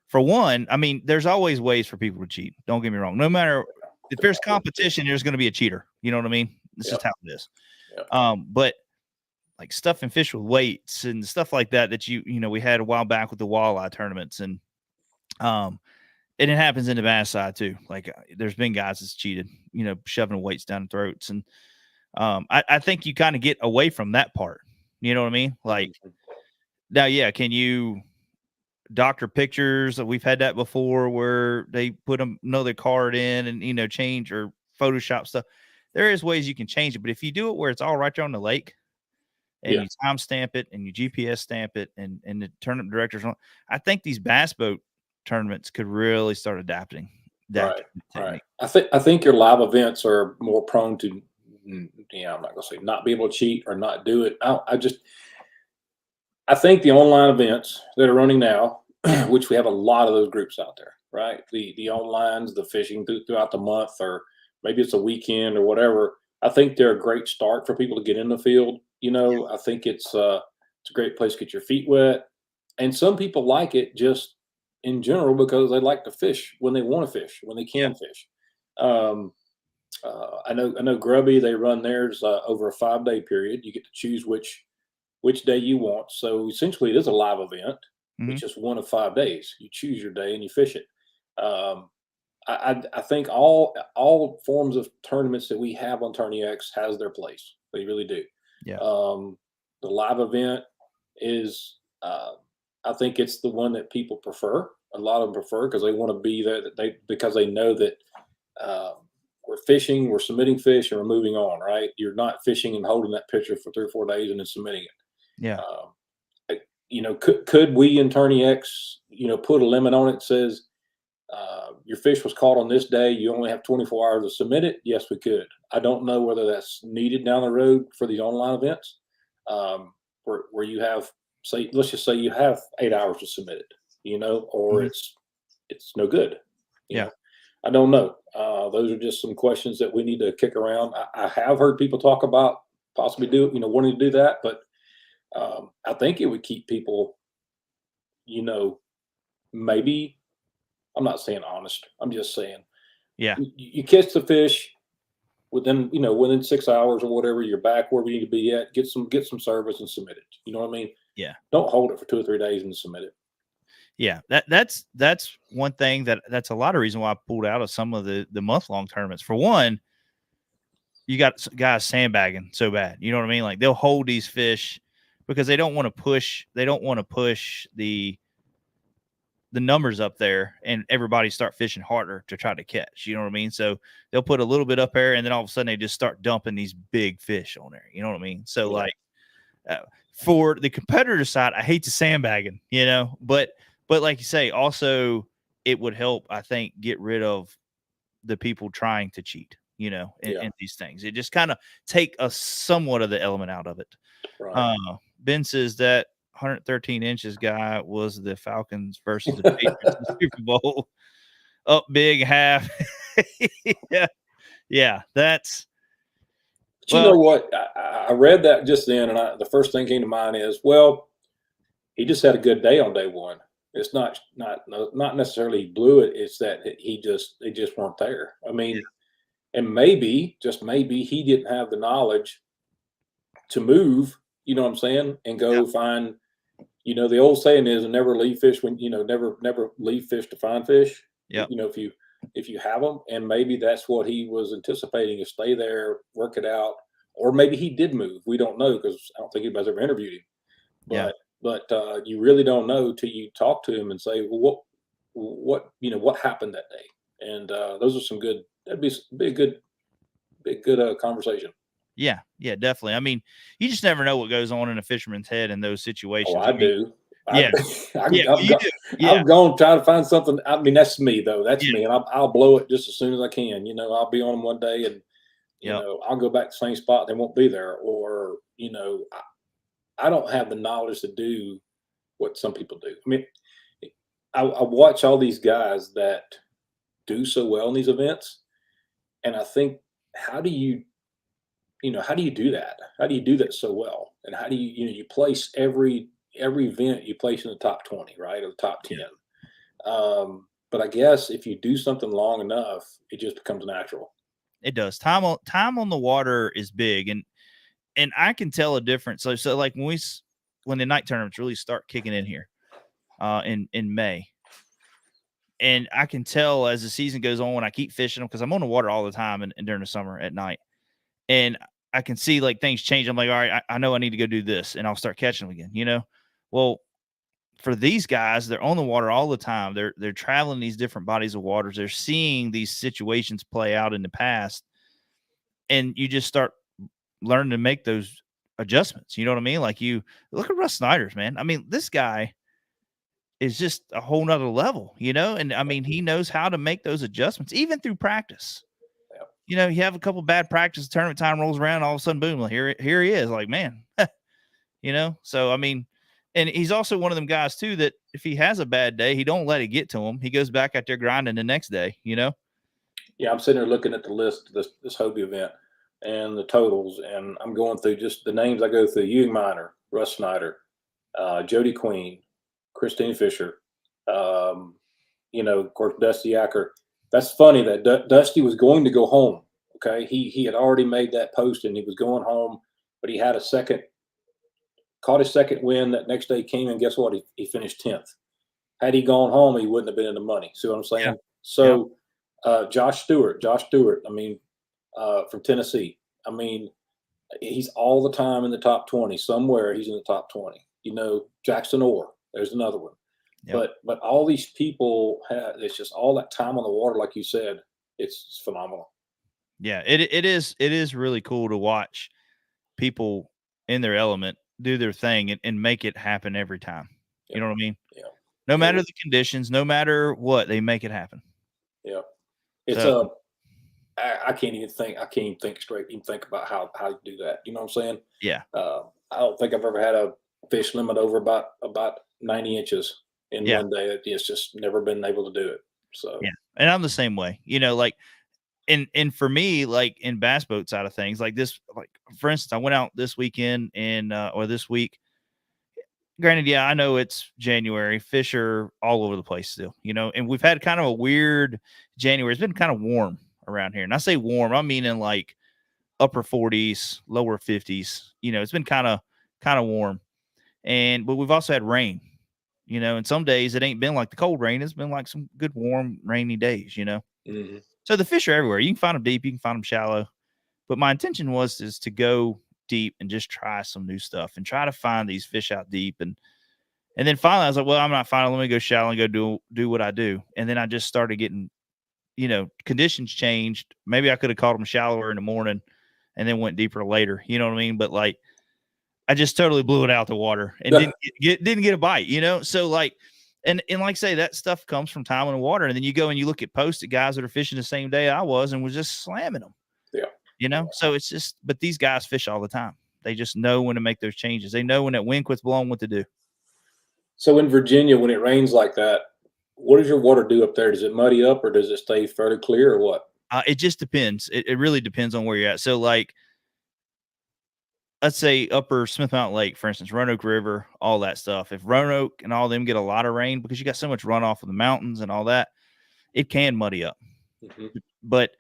D: for one, I mean, there's always ways for people to cheat. Don't get me wrong. No matter if there's competition, there's going to be a cheater. You know what I mean? This is how it is. But like stuffing fish with weights and stuff like that you know, we had a while back with the walleye tournaments and And it happens in the bass side too. Like there's been guys that's cheated, shoving weights down throats. And I think you kind of get away from that part. You know what I mean? Like now, yeah, can you doctor pictures? We've had that before where they put another card in and, change or Photoshop stuff. There is ways you can change it. But if you do it where it's all right there on the lake and you time stamp it and you GPS stamp it and the tournament directors, I think these bass boat tournaments could really start adapting that technique.
F: I think your live events are more prone to, I'm not gonna say not be able to cheat or not do it. I think the online events that are running now, which we have a lot of those groups out there, right? The onlines, the fishing throughout the month, or maybe it's a weekend or whatever. I think they're a great start for people to get in the field. I think it's a great place to get your feet wet, and some people like it just in general because they like to fish when they want to fish, when they can fish. I know Grubby, they run theirs over a 5-day period. You get to choose which day you want. So essentially it is a live event. It's just one of 5 days. You choose your day and you fish it. I think all forms of tournaments that we have on TournyX has their place. They really do.
D: Yeah.
F: The live event is, I think it's the one that people prefer. A lot of them prefer because they want to be there. Because they know that we're fishing, we're submitting fish, and we're moving on. Right? You're not fishing and holding that picture for 3 or 4 days and then submitting it.
D: Yeah.
F: Could we in TournyX, put a limit on it that says your fish was caught on this day, you only have 24 hours to submit it? Yes, we could. I don't know whether that's needed down the road for these online events, where you have, let's just say you have 8 hours to submit it, or it's no good. You know? I don't know. Those are just some questions that we need to kick around. I have heard people talk about possibly wanting to do that, but I think it would keep people, maybe, I'm not saying honest. I'm just saying, you catch the fish within 6 hours or whatever, you're back where we need to be at, get some service and submit it. You know what I mean?
D: Yeah.
F: Don't hold it for 2 or 3 days and submit it.
D: Yeah. That's one thing that's a lot of reason why I pulled out of some of the month-long tournaments. For one, you got guys sandbagging so bad. You know what I mean? Like they'll hold these fish because they don't want to push the numbers up there and everybody start fishing harder to try to catch. You know what I mean? So they'll put a little bit up there and then all of a sudden they just start dumping these big fish on there. You know what I mean? So for the competitor side, I hate the sandbagging, but like you say, also it would help, I think, get rid of the people trying to cheat, in these things. It just kind of take a somewhat of the element out of it.
F: Right.
D: Ben says that 113 inches guy was the Falcons versus the Patriots in the Super Bowl. Up big half. Yeah, that's.
F: But you know what? I read that just then, and the first thing came to mind is, well, he just had a good day on day one. It's not necessarily he blew it. It's that they just weren't there. I mean, and maybe, just maybe, he didn't have the knowledge to move. You know what I'm saying? And go find. The old saying is, never leave fish never leave fish to find fish.
D: Yeah.
F: If you have them, and maybe that's what he was anticipating, is stay there, work it out, or maybe he did move. We don't know because I don't think anybody's ever interviewed him. But you really don't know till you talk to him and say, well, what happened that day? And those are some good. That'd be a good conversation.
D: Yeah, definitely. I mean, you just never know what goes on in a fisherman's head in those situations.
F: Oh, I do.
D: Yeah.
F: I'm going to try to find something. I mean, that's me though. That's me. And I'll blow it just as soon as I can. I'll be on them one day and, I'll go back to the same spot. They won't be there. Or, I don't have the knowledge to do what some people do. I mean, I watch all these guys that do so well in these events. And I think, how do you do that? How do you do that so well? And how do you place every event you place in the top 20, right? Or the top 10. But I guess if you do something long enough, it just becomes natural.
D: It does. Time on the water is big. And I can tell a difference. So like when the night tournaments really start kicking in here, in May, And I can tell as the season goes on when I keep fishing them, because I'm on the water all the time and during the summer at night. And I can see like things change. I'm like, all right, I know I need to go do this, and I'll start catching them again, you know? Well, for these guys, they're on the water all the time. They're traveling these different bodies of waters. They're seeing these situations play out in the past, and you just start learning to make those adjustments. You know what I mean? Like, you look at Russ Snyder's, man. I mean, this guy is just a whole nother level, you know? And I mean, he knows how to make those adjustments, even through practice.
F: Yep.
D: You know, you have a couple bad practice, tournament time rolls around, all of a sudden, boom, like, here he is. Like, man, you know? So, I mean, and he's also one of them guys too, that if he has a bad day, he don't let it get to him. He goes back out there grinding the next day, you know?
F: Yeah, I'm sitting there looking at the list of this Hobie event and the totals, and I'm going through just the names I go through: Ewing Miner, Russ Snyder, Jody Queen, Christine Fisher, you know, of course, Dusty Acker. That's funny that Dusty was going to go home. Okay, he had already made that post and he was going home, but he had caught his second win that next day. Came and guess what? He finished 10th. Had he gone home, he wouldn't have been in the money. See what I'm saying?
D: Yeah.
F: So, Josh Stewart. I mean, from Tennessee. I mean, he's all the time in the top 20. Somewhere he's in the top 20. You know, Jackson Orr. There's another one.
D: Yep.
F: But all these people have, it's just all that time on the water, like you said, it's phenomenal.
D: Yeah, it is really cool to watch people in their element do their thing and make it happen every time.
F: Yeah.
D: You know what I mean?
F: Yeah.
D: No matter the conditions, no matter what, they make it happen.
F: Yeah. It's
D: So,
F: I can't even think straight, even think about how you do that. You know what I'm saying?
D: yeah.
F: I don't think I've ever had a fish limit over about 90 inches in
D: Yeah.
F: one day. It's just never been able to do it. So
D: Yeah. And I'm the same way, you know, like, and for me, like in bass boat side of things, like this, like for instance, I went out this weekend or this week. Granted, yeah, I know it's January. Fish are all over the place still, you know, and we've had kind of a weird January. It's been kind of warm around here. And I say warm, I mean in like upper 40s, lower 50s. You know, it's been kind of warm. But we've also had rain, you know, and some days it ain't been like the cold rain. It's been like some good, warm, rainy days, you know.
F: mhm.
D: So the fish are everywhere. You can find them deep, you can find them shallow. But my intention is to go deep and just try some new stuff and try to find these fish out deep. And then finally I was like, well, I'm not finding. Let me go shallow and go do what I do. And then I just started getting, you know, conditions changed. Maybe I could have caught them shallower in the morning and then went deeper later. You know what I mean? But like, I just totally blew it out the water and didn't get a bite, you know? So like, and like I say, that stuff comes from time in the water. And then you go and you look at posts of guys that are fishing the same day I was and was just slamming them.
F: Yeah.
D: You know? So it's just, but these guys fish all the time. They just know when to make those changes. They know when that wind quits blowing what to do.
F: So in Virginia, when it rains like that, what does your water do up there? Does it muddy up or does it stay fairly clear or what?
D: It just depends. It really depends on where you're at. So like, let's say upper Smith Mountain Lake, for instance, Roanoke River, all that stuff. If Roanoke and all them get a lot of rain because you got so much runoff of the mountains and all that, it can muddy up.
F: Mhm.
D: But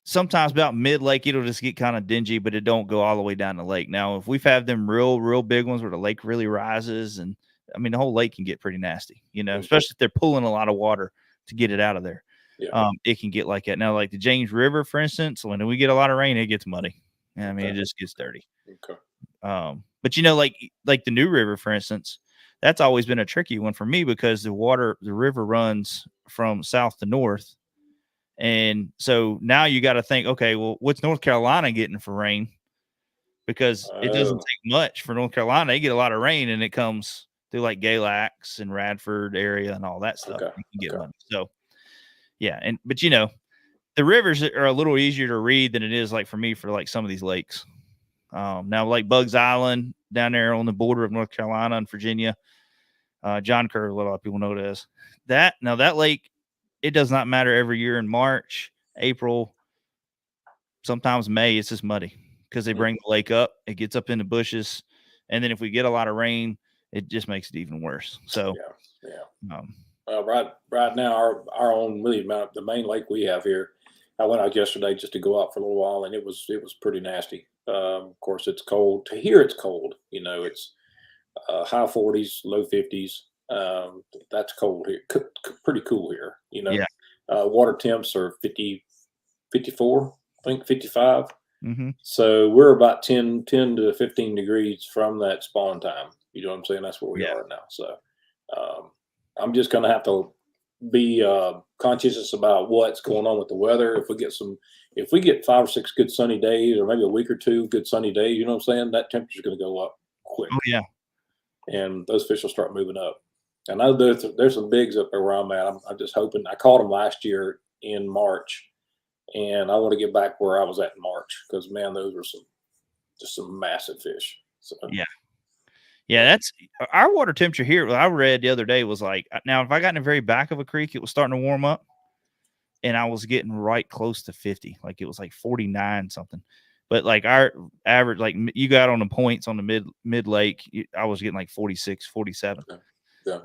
D: sometimes about mid-lake, it'll just get kind of dingy, but it don't go all the way down the lake. Now, if we've had them real big ones where the lake really rises, and I mean, the whole lake can get pretty nasty, you know, especially if they're pulling a lot of water to get it out of there.
F: Yeah.
D: It can get like that. Now, like the James River, for instance, when we get a lot of rain, it gets muddy. I mean, it just gets dirty.
F: Okay.
D: But you know, like the New River, for instance, that's always been a tricky one for me because the river runs from south to north. And so now you got to think, okay, well, what's North Carolina getting for rain? Because it doesn't take much for North Carolina. They get a lot of rain and it comes through like Galax and Radford area and all that stuff.
F: Okay.
D: You can get money. So yeah. But you know, the rivers are a little easier to read than it is like for me for like some of these lakes. Now like Bugs Island down there on the border of North Carolina and Virginia, John Kerr, a lot of people know it as that. Now that lake, it does not matter every year in March, April, sometimes May, it's just muddy because they bring the lake up, it gets up in the bushes. And then if we get a lot of rain, it just makes it even worse. So
F: yeah. Right now, our own the main lake we have here, I went out yesterday just to go out for a little while, and it was pretty nasty. Of course, it's cold. To here, it's cold. You know, it's high 40s, low 50s. That's cold here, pretty cool here.
D: Yeah.
F: Water temps are 50, 54, I think 55.
D: Mm-hmm.
F: So we're about 10 to 15 degrees from that spawn time. You know what I'm saying? That's where we
D: Yeah.
F: are now. So I'm just going to have to be conscious about what's going on with the weather. If we get 5 or 6 good sunny days, or maybe a week or 2 good sunny days, you know what I'm saying? That temperature is going to go up quick,
D: Oh yeah.
F: and those fish will start moving up. And I know there's some bigs up there where I'm at. I'm just hoping. I caught them last year in March, and I want to get back where I was at in March, because man, those were some massive fish. So
D: Yeah. Yeah, that's our water temperature here. I read the other day was like, now if I got in the very back of a creek, it was starting to warm up, and I was getting right close to 50. Like it was like 49 something. But like our average, like you got on the points on the mid lake, I was getting like 46, 47,
F: yeah.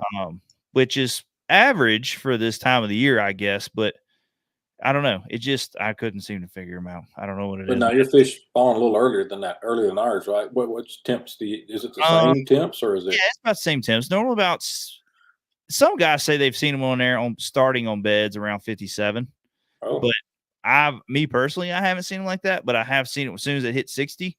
D: Which is average for this time of the year, I guess. But I don't know. I couldn't seem to figure them out. I don't know what it
F: But
D: is.
F: now your fish spawn a little earlier than ours, right? Which temps is it the same temps, or is it?
D: Yeah, it's about the same temps. Normal about some guys say they've seen them on there starting on beds around 57.
F: Oh,
D: But me personally, I haven't seen them like that, but I have seen it as soon as it hit 60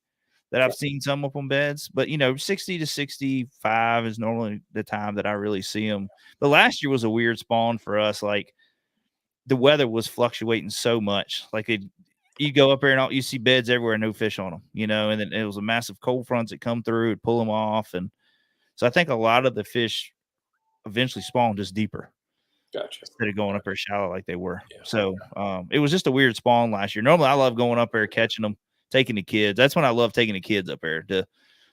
D: that I've seen some up on beds. But 60 to 65 is normally the time that I really see them. But last year was a weird spawn for us. Like the weather was fluctuating so much. Like you go up there and you see beds everywhere, no fish on them, and then it was a massive cold fronts that come through and pull them off. And so I think a lot of the fish eventually spawn just deeper.
F: gotcha.
D: Instead of going up there shallow like they were.
F: Yeah.
D: So it was just a weird spawn last year. Normally I love going up there, catching them, taking the kids. That's when I love taking the kids up there to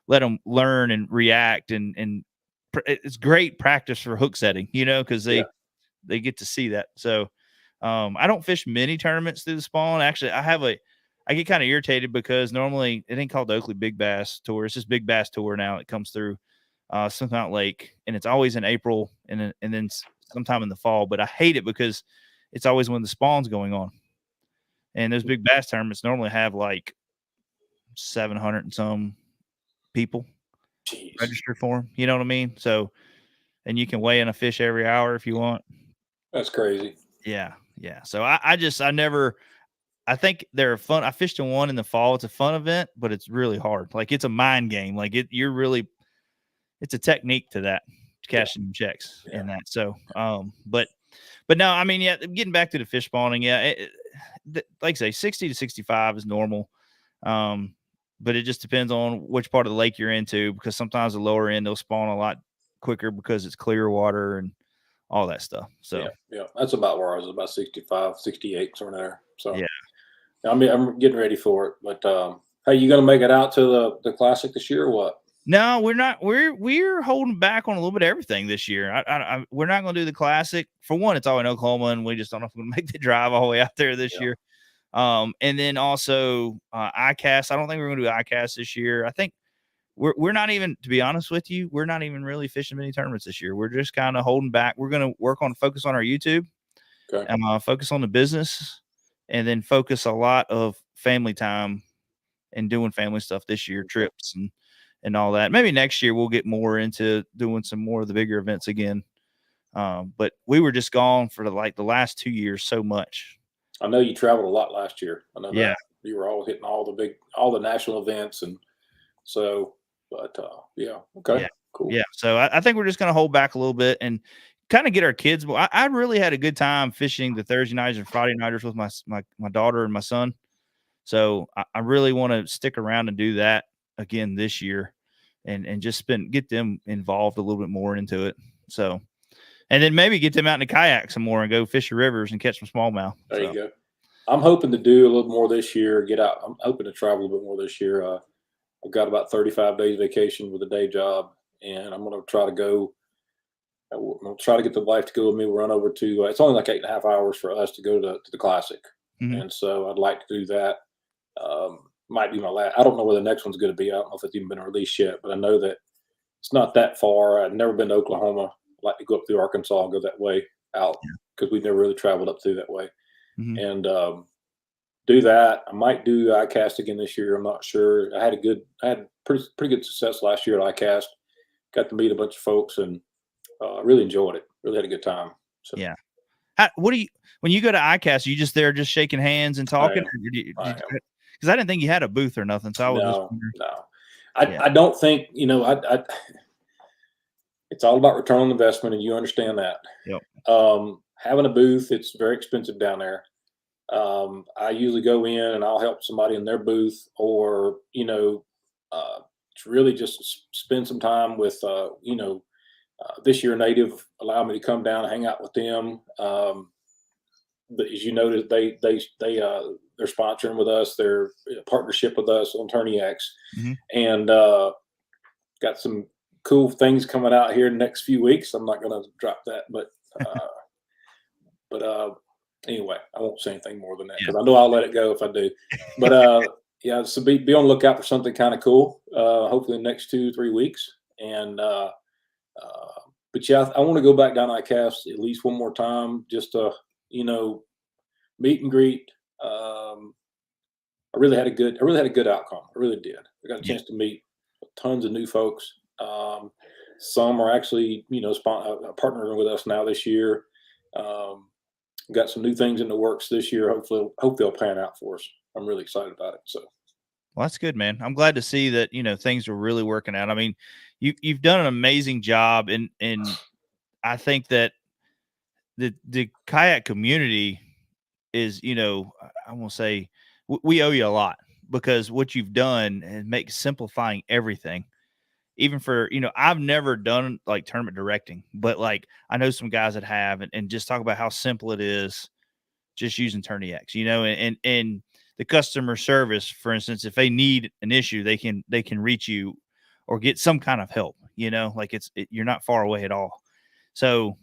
D: let them learn and react. And it's great practice for hook setting, because they get to see that. So I don't fish many tournaments through the spawn. Actually, I get kind of irritated because normally it ain't called the Oakley Big Bass Tour. It's just Big Bass Tour now. It comes through Sunken Lake, and it's always in April and then sometime in the fall. But I hate it because it's always when the spawn's going on. And those big bass tournaments normally have like 700 and some people register for them. You know what I mean? So, and you can weigh in a fish every hour if you want.
F: That's crazy.
D: Yeah. Yeah. So I think they're fun. I fished in one in the fall. It's a fun event, but it's really hard. Like it's a mind game. Like it's a technique to that, cashing checks and that. So, but no, I mean, yeah, getting back to the fish spawning. Yeah. Like I say, 60 to 65 is normal. But it just depends on which part of the lake you're into, because sometimes the lower end, they'll spawn a lot quicker because it's clear water and all that stuff. So
F: yeah, that's about where I was, about 65, 68, somewhere there. So
D: yeah.
F: I mean, I'm getting ready for it. But hey, you gonna make it out to the classic this year or what?
D: No, we're not. We're holding back on a little bit of everything this year. We're not going to do the classic. For one, it's all in Oklahoma, and we just don't know if we're going to make the drive all the way out there this year. And then also ICAST. I don't think we're going to do ICAST this year. I think we're not even, to be honest with you, we're not even really fishing many tournaments this year. We're just kind of holding back. We're going to focus on our YouTube, and focus on the business, and then focus a lot of family time and doing family stuff this year, trips and all that. Maybe next year we'll get more into doing some more of the bigger events again. But we were just gone for the last 2 years so much.
F: I know you traveled a lot last year. I know that you were all hitting all the national events, and so, but cool.
D: Yeah. So I think we're just going to hold back a little bit and kind of get our kids. I really had a good time fishing the Thursday nights and Friday nighters with my daughter and my son. So I really want to stick around and do that again this year, and just get them involved a little bit more into it. So, and then maybe get them out in the kayak some more and go fish the rivers and catch some smallmouth.
F: There you go. I'm hoping to do a little more this year. Get out. I'm hoping to travel a little bit more this year. I've got about 35 days vacation with a day job, and I'm going to try to go. I'm going to try to get the wife to go with me. We'll run over to. It's only like 8.5 hours for us to go to the classic, and so I'd like to do that. Might be my last. I don't know where the next one's going to be. I don't know if it's even been released yet, but I know that it's not that far. I've never been to Oklahoma. I'd like to go up through Arkansas and go that way out, because we've never really traveled up through that way. And do that. I might do ICAST again this year. I'm not sure. I had pretty good success last year at ICAST. Got to meet a bunch of folks, and really enjoyed it. Really had a good time. So
D: Yeah. What do you, when you go to ICAST, you just there just shaking hands and talking? Because I didn't think you had a booth or nothing. So I was just wondering.
F: No. I don't think, it's all about return on investment, and you understand that.
D: Yep.
F: Having a booth, it's very expensive down there. I usually go in and I'll help somebody in their booth, or to really just spend some time with this year Native allowed me to come down and hang out with them. But as you noticed, they're sponsoring with us. They're in partnership with us on TournyX, and got some cool things coming out here in the next few weeks. I'm not going to drop that, but anyway, I won't say anything more than that because I know I'll let it go if I do. But yeah, so be on the lookout for something kind of cool. Hopefully in the next 2-3 weeks. And but yeah, I want to go back down to ICAST at least one more time, just to meet and greet. I really had a good outcome. I really did. I got a chance to meet tons of new folks. Some are actually partnering with us now this year. Got some new things in the works this year. Hopefully they'll pan out for us. I'm really excited about it. So,
D: well, that's good, man. I'm glad to see that things are really working out. I mean, you've done an amazing job, and I think that the kayak community is, I won't say we owe you a lot, because what you've done and makes simplifying everything. Even for, I've never done like tournament directing, but like I know some guys that have, and just talk about how simple it is just using TournyX, and the customer service, for instance, if they need an issue, they can reach you or get some kind of help, like you're not far away at all. So,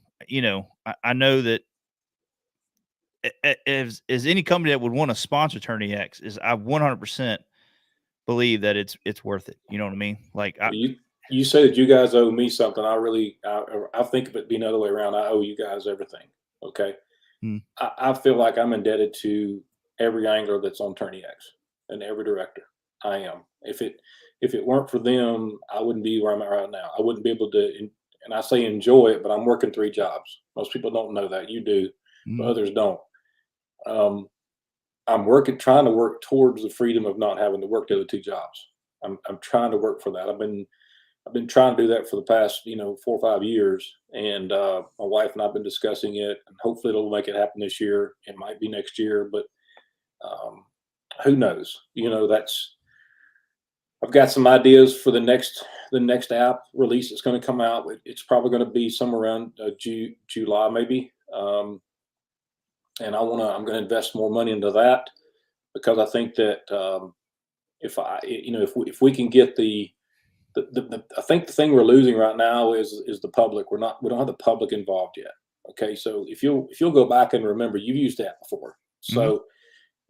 D: I know that as any company that would want to sponsor TournyX, is I 100% believe that it's worth it. You know what I mean? Like
F: you say that you guys owe me something. I think of it being the other way around. I owe you guys everything. Okay. I feel like I'm indebted to every angler that's on TournyX and every director. I am. If it weren't for them, I wouldn't be where I'm at right now. I wouldn't be able to, and I say enjoy it, but I'm working 3 jobs. Most people don't know that. You do, but others don't. I'm trying to work towards the freedom of not having to work the other 2 jobs. I'm trying to work for that. I've been trying to do that for the past 4 or 5 years, and my wife and I've been discussing it, and hopefully it'll make it happen this year. It might be next year, but who knows? I've got some ideas for the next app release that's going to come out. It's probably going to be somewhere around July maybe. And I'm going to invest more money into that, because I think that if we can get I think the thing we're losing right now is the public. We don't have the public involved yet. Okay, so if you'll go back and remember, you've used that before. So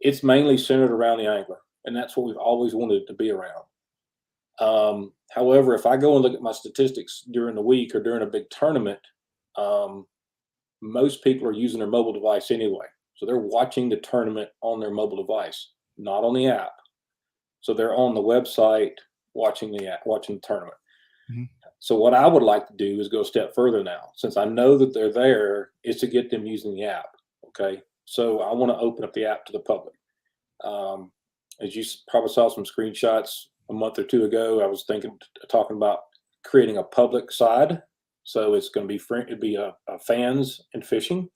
F: it's mainly centered around the angler, and that's what we've always wanted it to be around. However, if I go and look at my statistics during the week or during a big tournament, most people are using their mobile device anyway. So they're watching the tournament on their mobile device, not on the app. So they're on the website watching the tournament. So what I would like to do is go a step further now. Since I know that they're there, is to get them using the app. Okay. So I want to open up the app to the public. As you probably saw some screenshots a month or 2 ago, I was talking about creating a public side. So it's going to be a fans and fishing.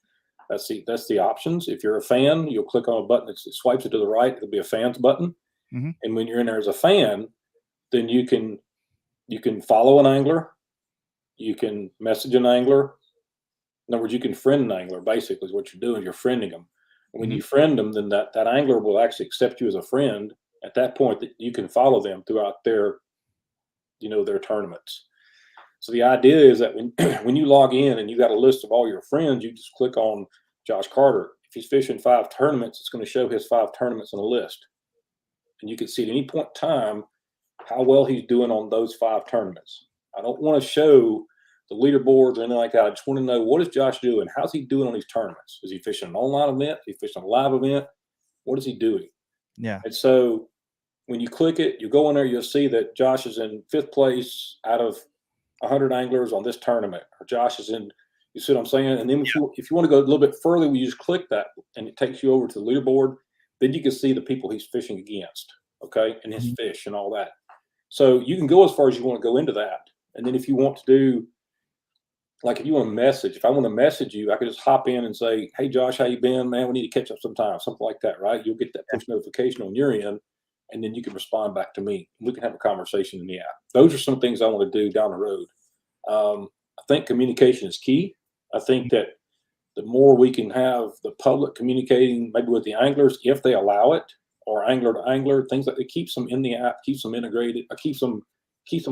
F: That's the options. If you're a fan, you'll click on a button that swipes it to the right. It'll be a fans button. And when you're in there as a fan, then you can follow an angler. You can message an angler. In other words, you can friend an angler, basically, is what you're doing. You're friending them. And when you friend them, then that angler will actually accept you as a friend. At that point, that you can follow them throughout their tournaments. So the idea is that when you log in and you got a list of all your friends, you just click on Josh Carter. If he's fishing 5 tournaments, it's going to show his 5 tournaments on a list. And you can see at any point in time how well he's doing on those 5 tournaments. I don't want to show the leaderboards or anything like that. I just want to know, what is Josh doing? How's he doing on these tournaments? Is he fishing an online event? Is he fishing a live event? What is he doing?
D: Yeah.
F: And so when you click it, you go in there, you'll see that Josh is in 5th place out of 100 anglers on this tournament, or Josh is in. You see what I'm saying? And then if you want to go a little bit further, you just click that, and it takes you over to the leaderboard. Then you can see the people he's fishing against, okay, and his fish and all that. So you can go as far as you want to go into that. And then if you want to do, like if you want to message, if I want to message you, I could just hop in and say, hey, Josh, how you been, man? We need to catch up sometime, something like that, right? You'll get that push notification on your end, and then you can respond back to me. We can have a conversation in the app. Those are some things I want to do down the road. I think communication is key. I think that the more we can have the public communicating, maybe with the anglers, if they allow it, or angler to angler, things like that, keeps them in the app, keeps them integrated, keeps them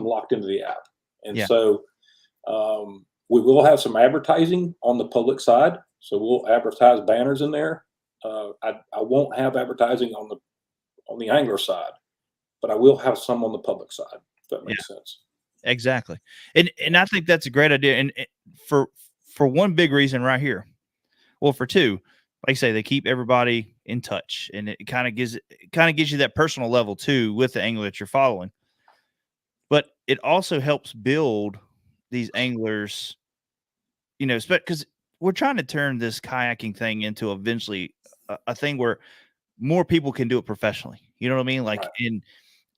F: locked into the app. And so we will have some advertising on the public side. So we'll advertise banners in there. I won't have advertising on the angler side, but I will have some on the public side, if that makes sense.
D: Exactly. And I think that's a great idea. And for one big reason right here. Well, for two, like I say, they keep everybody in touch, and it kind of gives you that personal level too with the angler that you're following. But it also helps build these anglers, you know, because we're trying to turn this kayaking thing into eventually a thing where more people can do it professionally. You know what I mean? Like,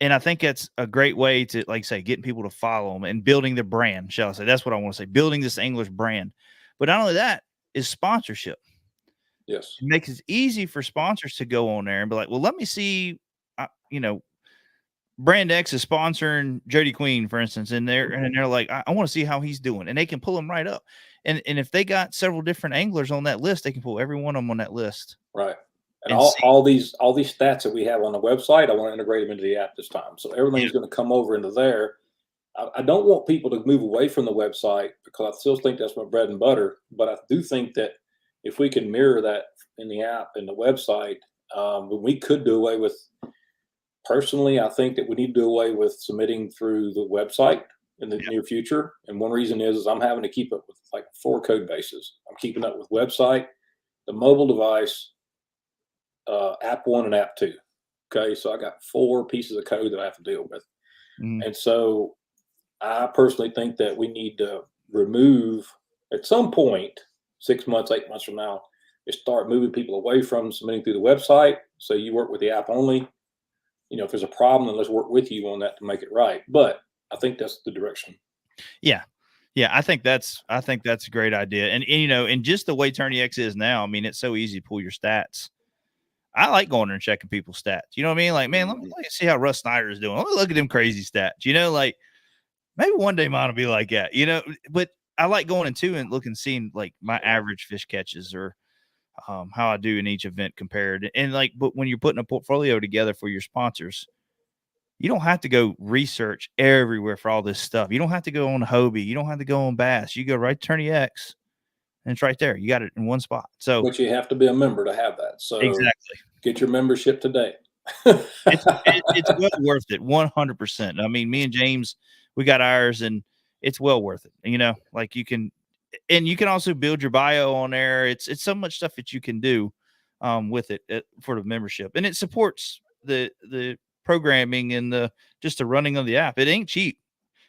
D: and I think that's a great way to, like say, getting people to follow them and building the brand, shall I say. That's what I want to say, building this angler's brand. But not only that is sponsorship.
F: Yes.
D: It makes it easy for sponsors to go on there and be like, well, let me see, you know, Brand X is sponsoring Jody Queen, for instance, and they're like, I want to see how he's doing. And they can pull them right up. And if they got several different anglers on that list, they can pull every one of them on that list.
F: Right. And all these stats that we have on the website, I want to integrate them into the app this time. So everything's going to come over into there. I don't want people to move away from the website, because I still think that's my bread and butter. But I do think that if we can mirror that in the app and the website, we could do away with. Personally, I think that we need to do away with submitting through the website in the near future. And one reason is I'm having to keep up with like 4 code bases. I'm keeping up with website, the mobile device, app 1 and app 2. Okay. So I got 4 pieces of code that I have to deal with. And so I personally think that we need to remove at some point, 6 months, 8 months from now, is start moving people away from submitting through the website. So you work with the app only. You know, if there's a problem, then let's work with you on that to make it right. But I think that's the direction.
D: Yeah. Yeah. I think that's a great idea. And you know, and just the way TournyX is now, I mean, it's so easy to pull your stats. I like going there and checking people's stats. You know what I mean? Like, man, let me see how Russ Snyder is doing. Let me look at them crazy stats. You know, like maybe one day mine will be like that, you know, but I like going into and looking, seeing like my average fish catches, or how I do in each event compared. And like, but when you're putting a portfolio together for your sponsors, you don't have to go research everywhere for all this stuff. You don't have to go on Hobie. You don't have to go on Bass. You go right to TournyX, and it's right there. You got it in one spot. So,
F: but you have to be a member to have that. So
D: exactly,
F: get your membership today.
D: it's well worth it, 100%. I mean, me and James, we got ours, and it's well worth it. You know, like you can also build your bio on there. It's so much stuff that you can do with it for the membership, and it supports the programming and just the running of the app. It ain't cheap.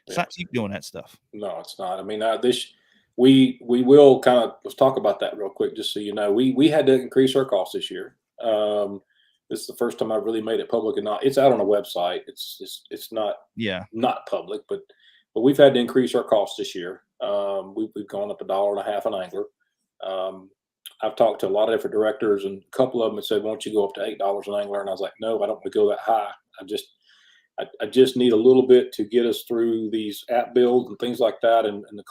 D: It's not cheap doing that stuff.
F: No, it's not. I mean, we will kind of, let's talk about that real quick, just so you know. We had to increase our costs this year. This is the first time I've really made it public, and it's out on a website. It's not public, but we've had to increase our costs this year. We've gone up $1.50 an angler. I've talked to a lot of different directors, and a couple of them have said, "Why don't you go up to $8 an angler?" And I was like, "No, I don't want to go that high. I just need a little bit to get us through these app builds and things like that, and the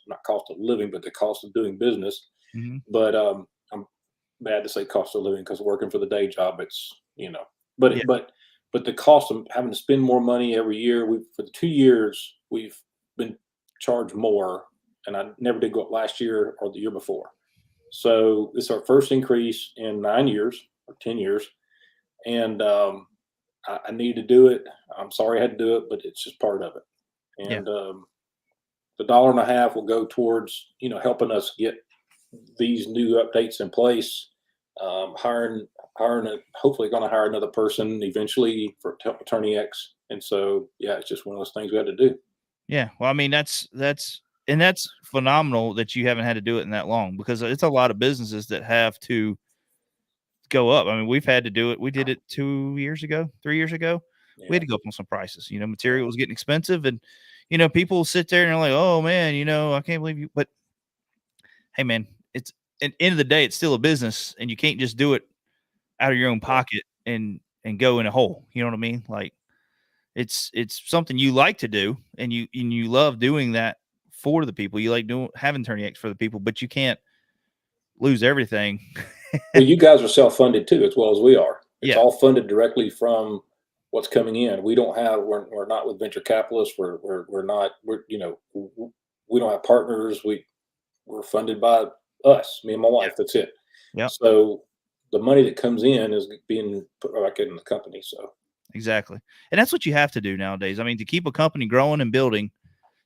F: not cost of living, but the cost of doing business." But I'm bad to say cost of living, because working for the day job, it's, you know, but the cost of having to spend more money every year. For the 2 years we've been charged more, and I never did go up last year or the year before. So this is our first increase in 9 years or 10 years, and I need to do it. I'm sorry I had to do it, but it's just part of it. And the $1.50 will go towards, you know, helping us get these new updates in place. Hopefully going to hire another person eventually for TournyX. And so, yeah, it's just one of those things we had to do.
D: Yeah. Well, I mean, that's phenomenal that you haven't had to do it in that long, because it's a lot of businesses that have to go up. I mean, we've had to do it. We did it 2 years ago, 3 years ago. We had to go up on some prices. Material was getting expensive, and people sit there and they're like, "Oh man, I can't believe you." But hey, man, it's at the end of the day, it's still a business, and you can't just do it out of your own pocket and go in a hole. You know what I mean? Like, it's something you like to do, and you love doing that for the people. You like having TournyX for the people, but you can't lose everything.
F: Well, you guys are self-funded too, as well as we are. It's
D: Yeah.
F: all funded directly from what's coming in. We don't have, we're not with venture capitalists. We're not, we don't have partners. We're funded by us, me and my wife. That's it.
D: Yeah.
F: So the money that comes in is being put back in the company. So
D: Exactly. And that's what you have to do nowadays. I mean, to keep a company growing and building,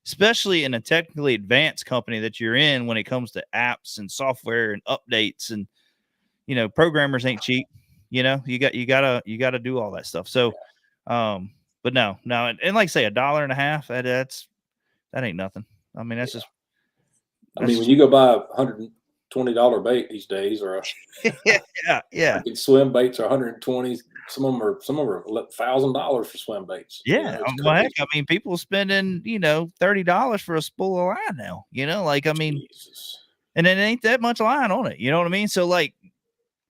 D: especially in a technically advanced company that you're in, when it comes to apps and software and updates, and programmers ain't cheap. You gotta do all that stuff. So but no, and like I say, $1.50, that ain't nothing. I mean, that's just
F: I mean, when you go buy $120 bait these days, or
D: yeah.
F: swim baits are 120. Some of them are $1,000 for swim baits.
D: Yeah. Well, heck, I mean, people spending $30 for a spool of line now. Like, I mean,
F: Jesus.
D: and it ain't that much line on it. You know what I mean? So, like,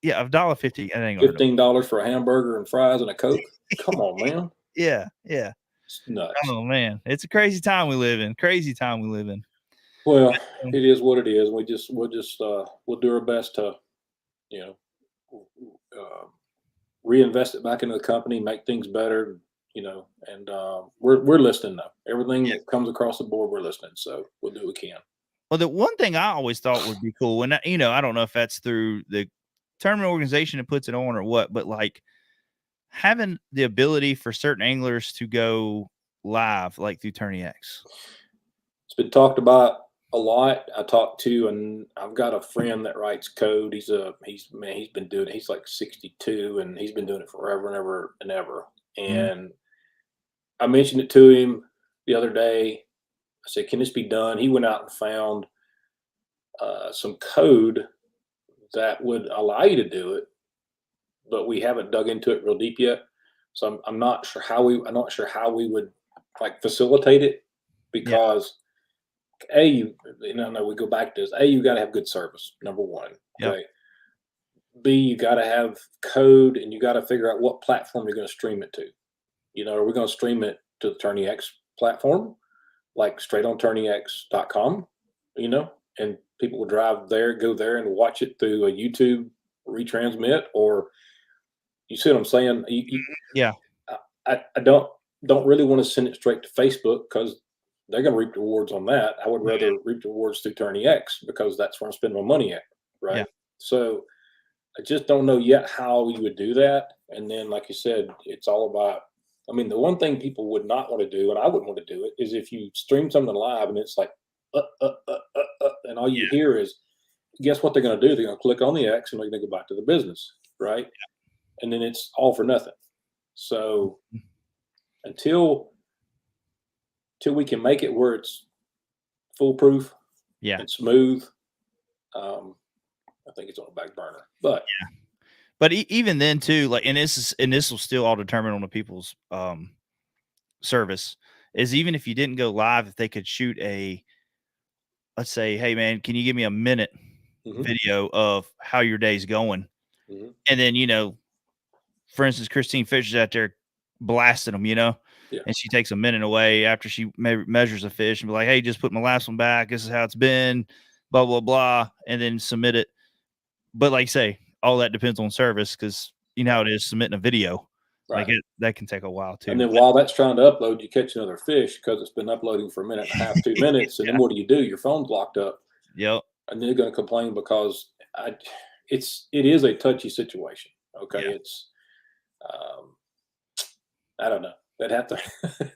D: yeah, $1.50.
F: $15 for a hamburger and fries and a Coke. Come on, man.
D: Yeah.
F: It's nuts.
D: Oh man, it's a crazy time we live in.
F: Well, it is what it is. We'll do our best to, reinvest it back into the company, make things better, and we're listening though. Everything that comes across the board, we're listening. So we'll do what we can.
D: Well, the one thing I always thought would be cool, and I don't know if that's through the tournament organization that puts it on or what, but like having the ability for certain anglers to go live, like through TournyX.
F: It's been talked about a lot. And I've got a friend that writes code. He's been doing it. He's like 62 and he's been doing it forever and ever and ever. And I mentioned it to him the other day. I said, can this be done? He went out and found some code that would allow you to do it, but we haven't dug into it real deep yet. So I'm not sure how we would like facilitate it, because we go back to this. You got to have good service, number one.
D: Yep.
F: Okay. B, you got to have code, and you got to figure out what platform you're going to stream it to. Are we going to stream it to the TournyX platform, like straight on TournyX.com, and people will go there and watch it through a YouTube retransmit, or you see what I'm saying? I don't really want to send it straight to Facebook, because they're going to reap rewards on that. I would rather reap rewards through TournyX, because that's where I'm spending my money at. Right.
D: Yeah.
F: So I just don't know yet how we would do that. And then, like you said, it's all about, the one thing people would not want to do, and I wouldn't want to do it, is if you stream something live and it's like, and all you hear is, guess what they're going to do? They're going to click on the X and they're going to go back to the business. Right. Yeah. And then it's all for nothing. So until we can make it where it's foolproof and smooth, I think it's on a back burner. But
D: even then too, like, and this will still all determine on the people's service, is even if you didn't go live, if they could shoot let's say, hey man, can you give me a minute video of how your day's going? And then, for instance, Christine Fisher's out there blasting them, and she takes a minute away after she measures a fish and be like, hey, just put my last one back. This is how it's been, blah, blah, blah. And then submit it. But like say, all that depends on service, because how it is submitting a video.
F: Right.
D: Like that can take a while too.
F: And then while that's trying to upload, you catch another fish because it's been uploading for a minute and a half, 2 minutes. And then what do? Your phone's locked up.
D: Yep.
F: And then you're going to complain because it is a touchy situation. Okay.
D: Yeah.
F: It's, I don't know. They'd have to.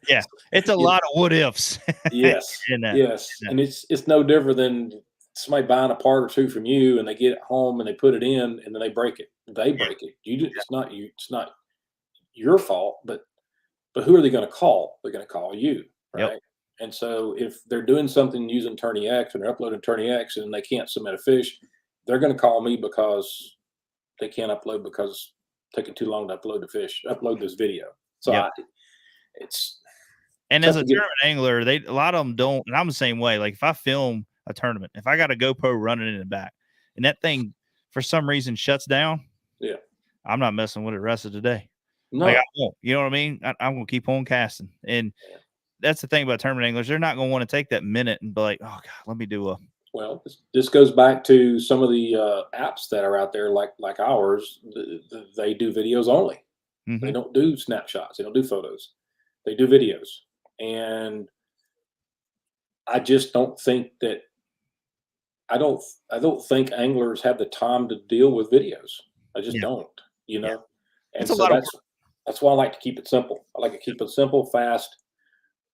D: Yeah. It's a lot of what ifs.
F: Yes. Yes. And it's no different than somebody buying a part or two from you, and they get it home and they put it in and then they break it. It's not your fault, but who are they going to call? They're going to call you. Right.
D: Yep.
F: And so if they're doing something using TournyX and they're uploading TournyX and they can't submit a fish, they're going to call me because they can't upload because it's taking too long to upload this video. So
D: Yep.
F: it's
D: And
F: tough
D: as a
F: to get-
D: tournament angler, a lot of them don't, and I'm the same way. Like if I film a tournament, if I got a GoPro running in the back and that thing for some reason shuts down,
F: Yeah.
D: I'm not messing with it the rest of the day.
F: no,
D: Like I won't, you know what I mean? I'm gonna keep on casting. And that's the thing about tournament anglers. They're not gonna want to take that minute and be like, oh God, let me do a
F: well, this goes back to some of the apps that are out there, like ours. They do videos only.
D: Mhm.
F: They don't do snapshots. They don't do photos. They do videos. And I just don't think that I don't think anglers have the time to deal with videos. I just don't, you know. And
D: It's a
F: so
D: lot of
F: that's why I like to keep it simple. I like to keep it simple, fast,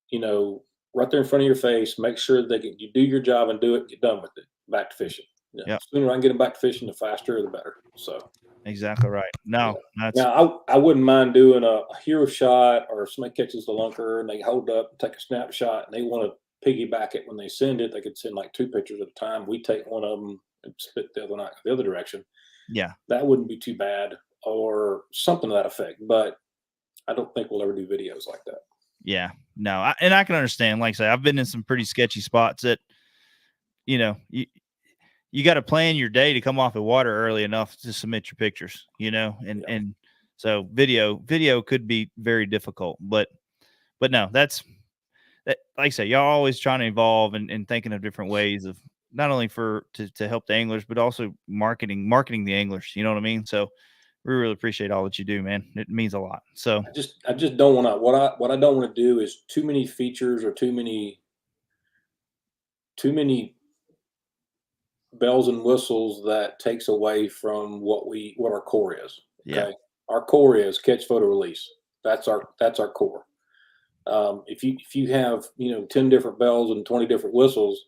F: you know, right there in front of your face. Make sure that you do your job and do it, get done with it. Back to fishing. Yeah.
D: Yep.
F: The sooner I can get them back to fishing, the faster the better. So
D: exactly right. No, that's
F: now I wouldn't mind doing a hero shot, or if somebody catches the lunker and they hold up and take a snapshot and they want to piggyback it when they send it. They could send like 2 pictures at a time. We take one of them and spit the other direction.
D: yeah.
F: That wouldn't be too bad, or something to that effect. But I don't think we'll ever do videos like that.
D: Yeah, no, and I can understand. Like I say, I've been in some pretty sketchy spots that, you know, you got to plan your day to come off the water early enough to submit your pictures, you know, and so video could be very difficult, but no, that's that. Like I say, y'all always trying to evolve and thinking of different ways of not only to help the anglers, but also marketing the anglers. You know what I mean? So we really appreciate all that you do, man. It means a lot. So
F: I just don't want to. What I don't want to do is too many features or too many bells and whistles that takes away from what our core is. Okay?
D: Yeah.
F: Our core is catch, photo, release. That's our core. If you have 10 different bells and 20 different whistles,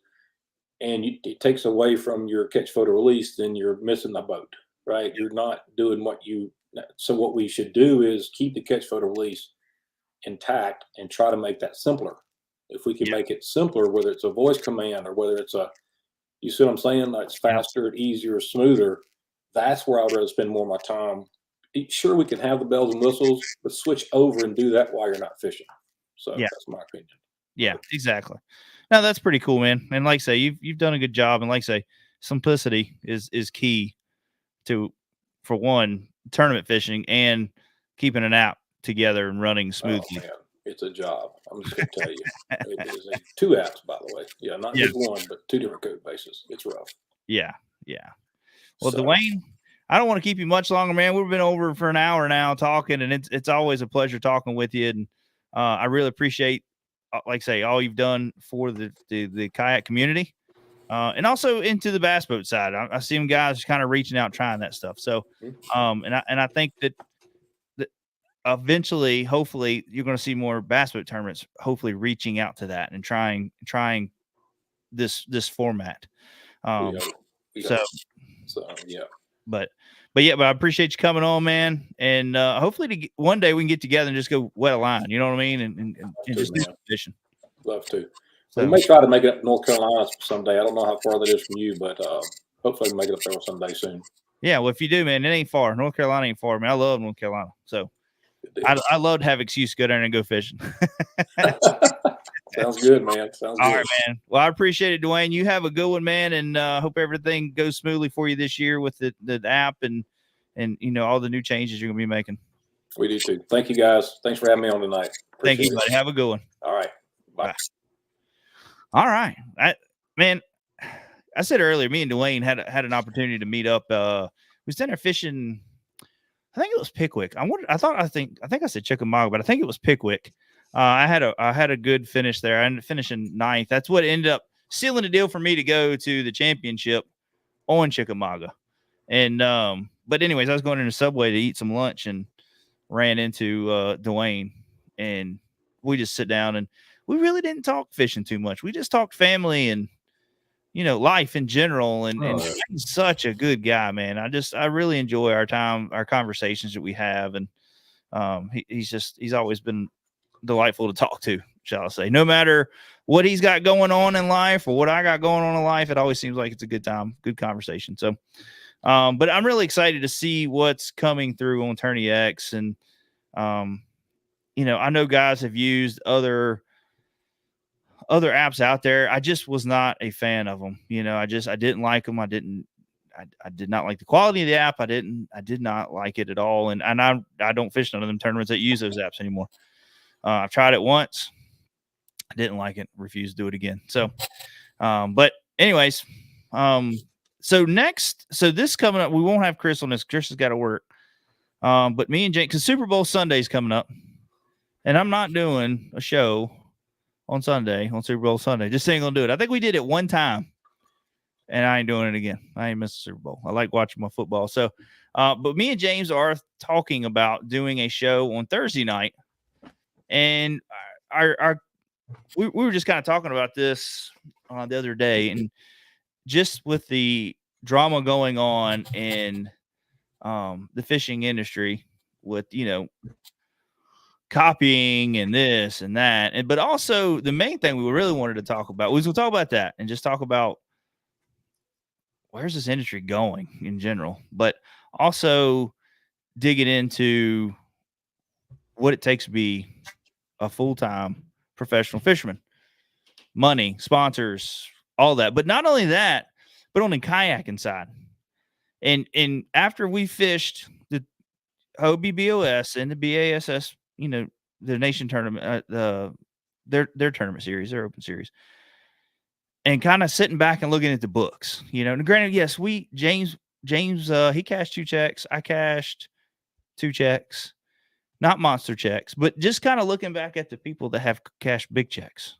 F: and it takes away from your catch, photo, release, then you're missing the boat, right? You're not doing what you. So what we should do is keep the catch, photo, release intact and try to make that simpler. If we can make it simpler, whether it's a voice command or whether it's you see what I'm saying? Like it's faster, easier, smoother. That's where I'd rather spend more of my time. Sure, we can have the bells and whistles, but switch over and do that while you're not fishing. So that's my opinion.
D: Yeah, exactly. No, that's pretty cool, man. And like I say, you've done a good job. And like I say, simplicity is key to, for one, tournament fishing and keeping an app together and running smoothly.
F: Oh, man. It's a job. I'm just going to tell you. It is 2 apps, by the way. Yeah, not just one, but 2 different code bases. It's rough.
D: Yeah. Well, Dwayne, I don't want to keep you much longer, man. We've been over for an hour now talking, and it's always a pleasure talking with you. And I really appreciate, like I say, all you've done for the kayak community, and also into the bass boat side. I see them guys kind of reaching out, trying that stuff. So, and I think that eventually, hopefully, you're going to see more bass boat tournaments, hopefully reaching out to that and trying this format. But I appreciate you coming on, man. And hopefully one day we can get together and just go wet a line. You know what I mean? And just do some fishing.
F: Love to.
D: So,
F: we may try to make it up to North Carolina someday. I don't know how far that is from you, but hopefully we can make it up there someday soon.
D: Yeah, well, if you do, man, it ain't far. North Carolina ain't far. Man, I love North Carolina. So I love to have excuse to go down there and go fishing.
F: Sounds good, man. Sounds
D: all
F: good.
D: right, man. Well, I appreciate it, Dwayne. You have a good one, man, and hope everything goes smoothly for you this year with the app and all the new changes you're gonna be making.
F: We do too. Thank you, guys. Thanks for having me on tonight.
D: Thank you, buddy. Have a good one.
F: All right. Bye.
D: All right. I said earlier, me and Dwayne had an opportunity to meet up. We was down there fishing. I think it was Pickwick. I think I said Chickamauga, but I think it was Pickwick. I had a good finish there. I ended up finishing 9th. That's what ended up sealing the deal for me to go to the championship on Chickamauga. And but anyways, I was going into Subway to eat some lunch and ran into Dwayne, and we just sit down and we really didn't talk fishing too much. We just talked family and life in general. And he's such a good guy, man. I really enjoy our time, our conversations that we have. And he's always been delightful to talk to. shall I say. No matter what he's got going on in life or what I got going on in life, it always seems like it's a good time, good conversation. So, but I'm really excited to see what's coming through on TournyX. And, I know guys have used other apps out there. I just was not a fan of them. I didn't like them. I did not like the quality of the app. I did not like it at all. And I don't fish none of them tournaments that use those apps anymore. I've tried it once. I didn't like it. Refused to do it again. So, but anyways, so this coming up, we won't have Chris on this. Chris has got to work. But me and Jake, because Super Bowl Sunday's coming up, and I'm not doing a show on Super Bowl Sunday. Just ain't gonna do it. I think we did it one time, and I ain't doing it again. I ain't missing Super Bowl. I like watching my football. So, but me and James are talking about doing a show on Thursday night, and we were just kind of talking about this the other day, and just with the drama going on in the fishing industry with copying and this and that, but also the main thing we really wanted to talk about was we'll talk about that and just talk about where's this industry going in general, but also digging into what it takes to be a full-time professional fisherman, money, sponsors, all that. But not only that, but on the kayaking side. And after we fished the Hobie BOS and the BASS, the nation tournament, their tournament series, their open series, and kind of sitting back and looking at the books, and granted, yes, James, he cashed 2 checks. I cashed 2 checks, not monster checks, but just kind of looking back at the people that have cashed big checks.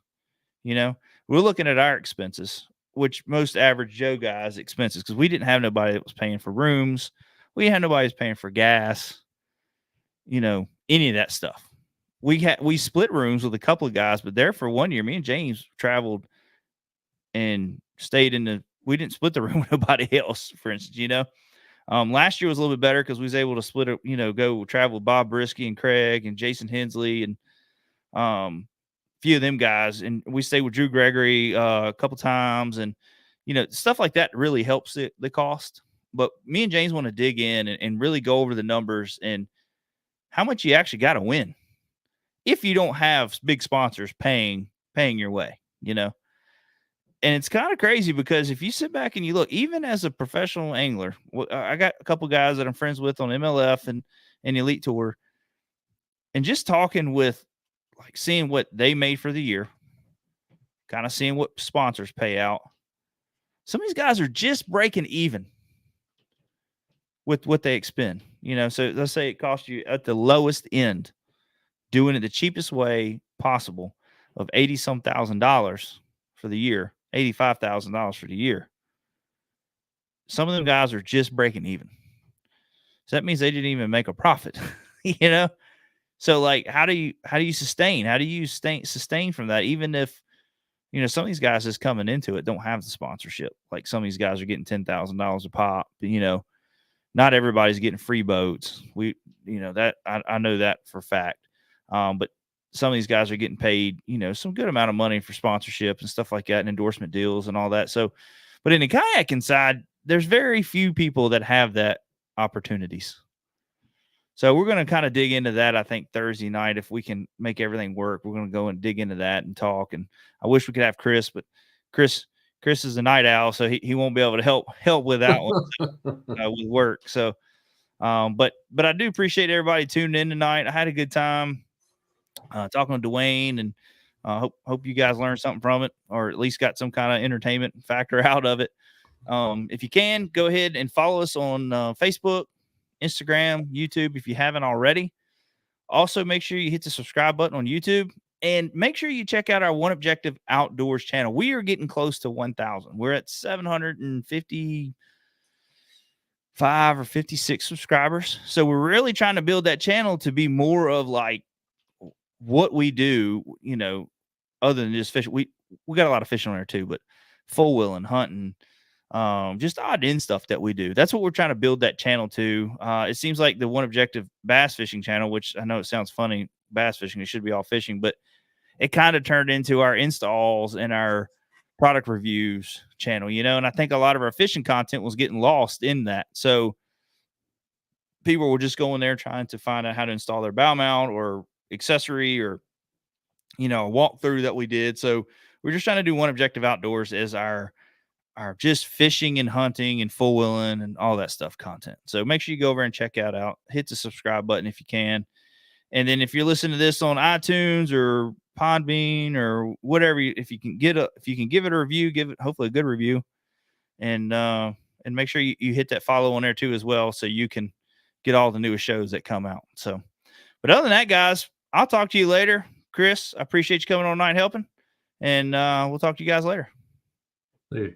D: We're looking at our expenses, which most average Joe guys' expenses, because we didn't have nobody that was paying for rooms. We had nobody who's paying for gas, any of that stuff. We split rooms with a couple of guys, but there for 1 year, me and James traveled and stayed we didn't split the room with nobody else, for instance, last year was a little bit better because we was able to split it, go travel with Bob Brisky and Craig and Jason Hensley and few of them guys, and we stayed with Drew Gregory a couple times, and stuff like that really helps the cost. But me and James want to dig in and really go over the numbers and how much you actually got to win if you don't have big sponsors paying your way, And it's kind of crazy because if you sit back and you look, even as a professional angler, I got a couple guys that I'm friends with on MLF and Elite Tour, and just talking with, like, seeing what they made for the year, kind of seeing what sponsors pay out. Some of these guys are just breaking even with what they expend, So let's say it costs you at the lowest end, doing it the cheapest way possible, of $80-some thousand for the year, $85,000 for the year. Some of them guys are just breaking even. So that means they didn't even make a profit, So, like, how do you sustain? How do you sustain from that? Even if, some of these guys that's coming into it don't have the sponsorship. Like, some of these guys are getting $10,000 a pop. Not everybody's getting free boats. That I know that for a fact. But some of these guys are getting paid, some good amount of money for sponsorship and stuff like that, and endorsement deals and all that. So, but in the kayaking side, there's very few people that have that opportunities. So we're going to kind of dig into that, I think, Thursday night. If we can make everything work, we're going to go and dig into that and talk. And I wish we could have Chris, but Chris is a night owl, so he won't be able to help with that one with work. So, but I do appreciate everybody tuning in tonight. I had a good time talking to Dwayne, and hope you guys learned something from it, or at least got some kind of entertainment factor out of it. If you can, go ahead and follow us on Facebook, Instagram, YouTube, if you haven't already. Also, make sure you hit the subscribe button on YouTube, and make sure you check out our One Objective Outdoors channel. We are getting close to 1,000. We're at 755 or 56 subscribers. So we're really trying to build that channel to be more of like what we do, other than just fishing. We got a lot of fishing on there too, but full wheeling, hunting, just odd end stuff that we do. That's what we're trying to build that channel to. It seems like the One Objective bass fishing channel, which I know it sounds funny, bass fishing, it should be all fishing, but it kind of turned into our installs and our product reviews channel, you know, and I think a lot of our fishing content was getting lost in that. So people were just going there trying to find out how to install their bow mount or accessory or, you know, a walkthrough that we did. So we're just trying to do One Objective Outdoors as our just fishing and hunting and full wheeling and all that stuff content. So make sure you go over and check that out. Hit the subscribe button if you can. And then if you're listening to this on iTunes or Podbean or whatever, if you can give it a review, give it hopefully a good review, and make sure you hit that follow on there too as well, so you can get all the newest shows that come out. So, but other than that, guys, I'll talk to you later. Chris, I appreciate you coming on Night Helping, and we'll talk to you guys later.
E: See you.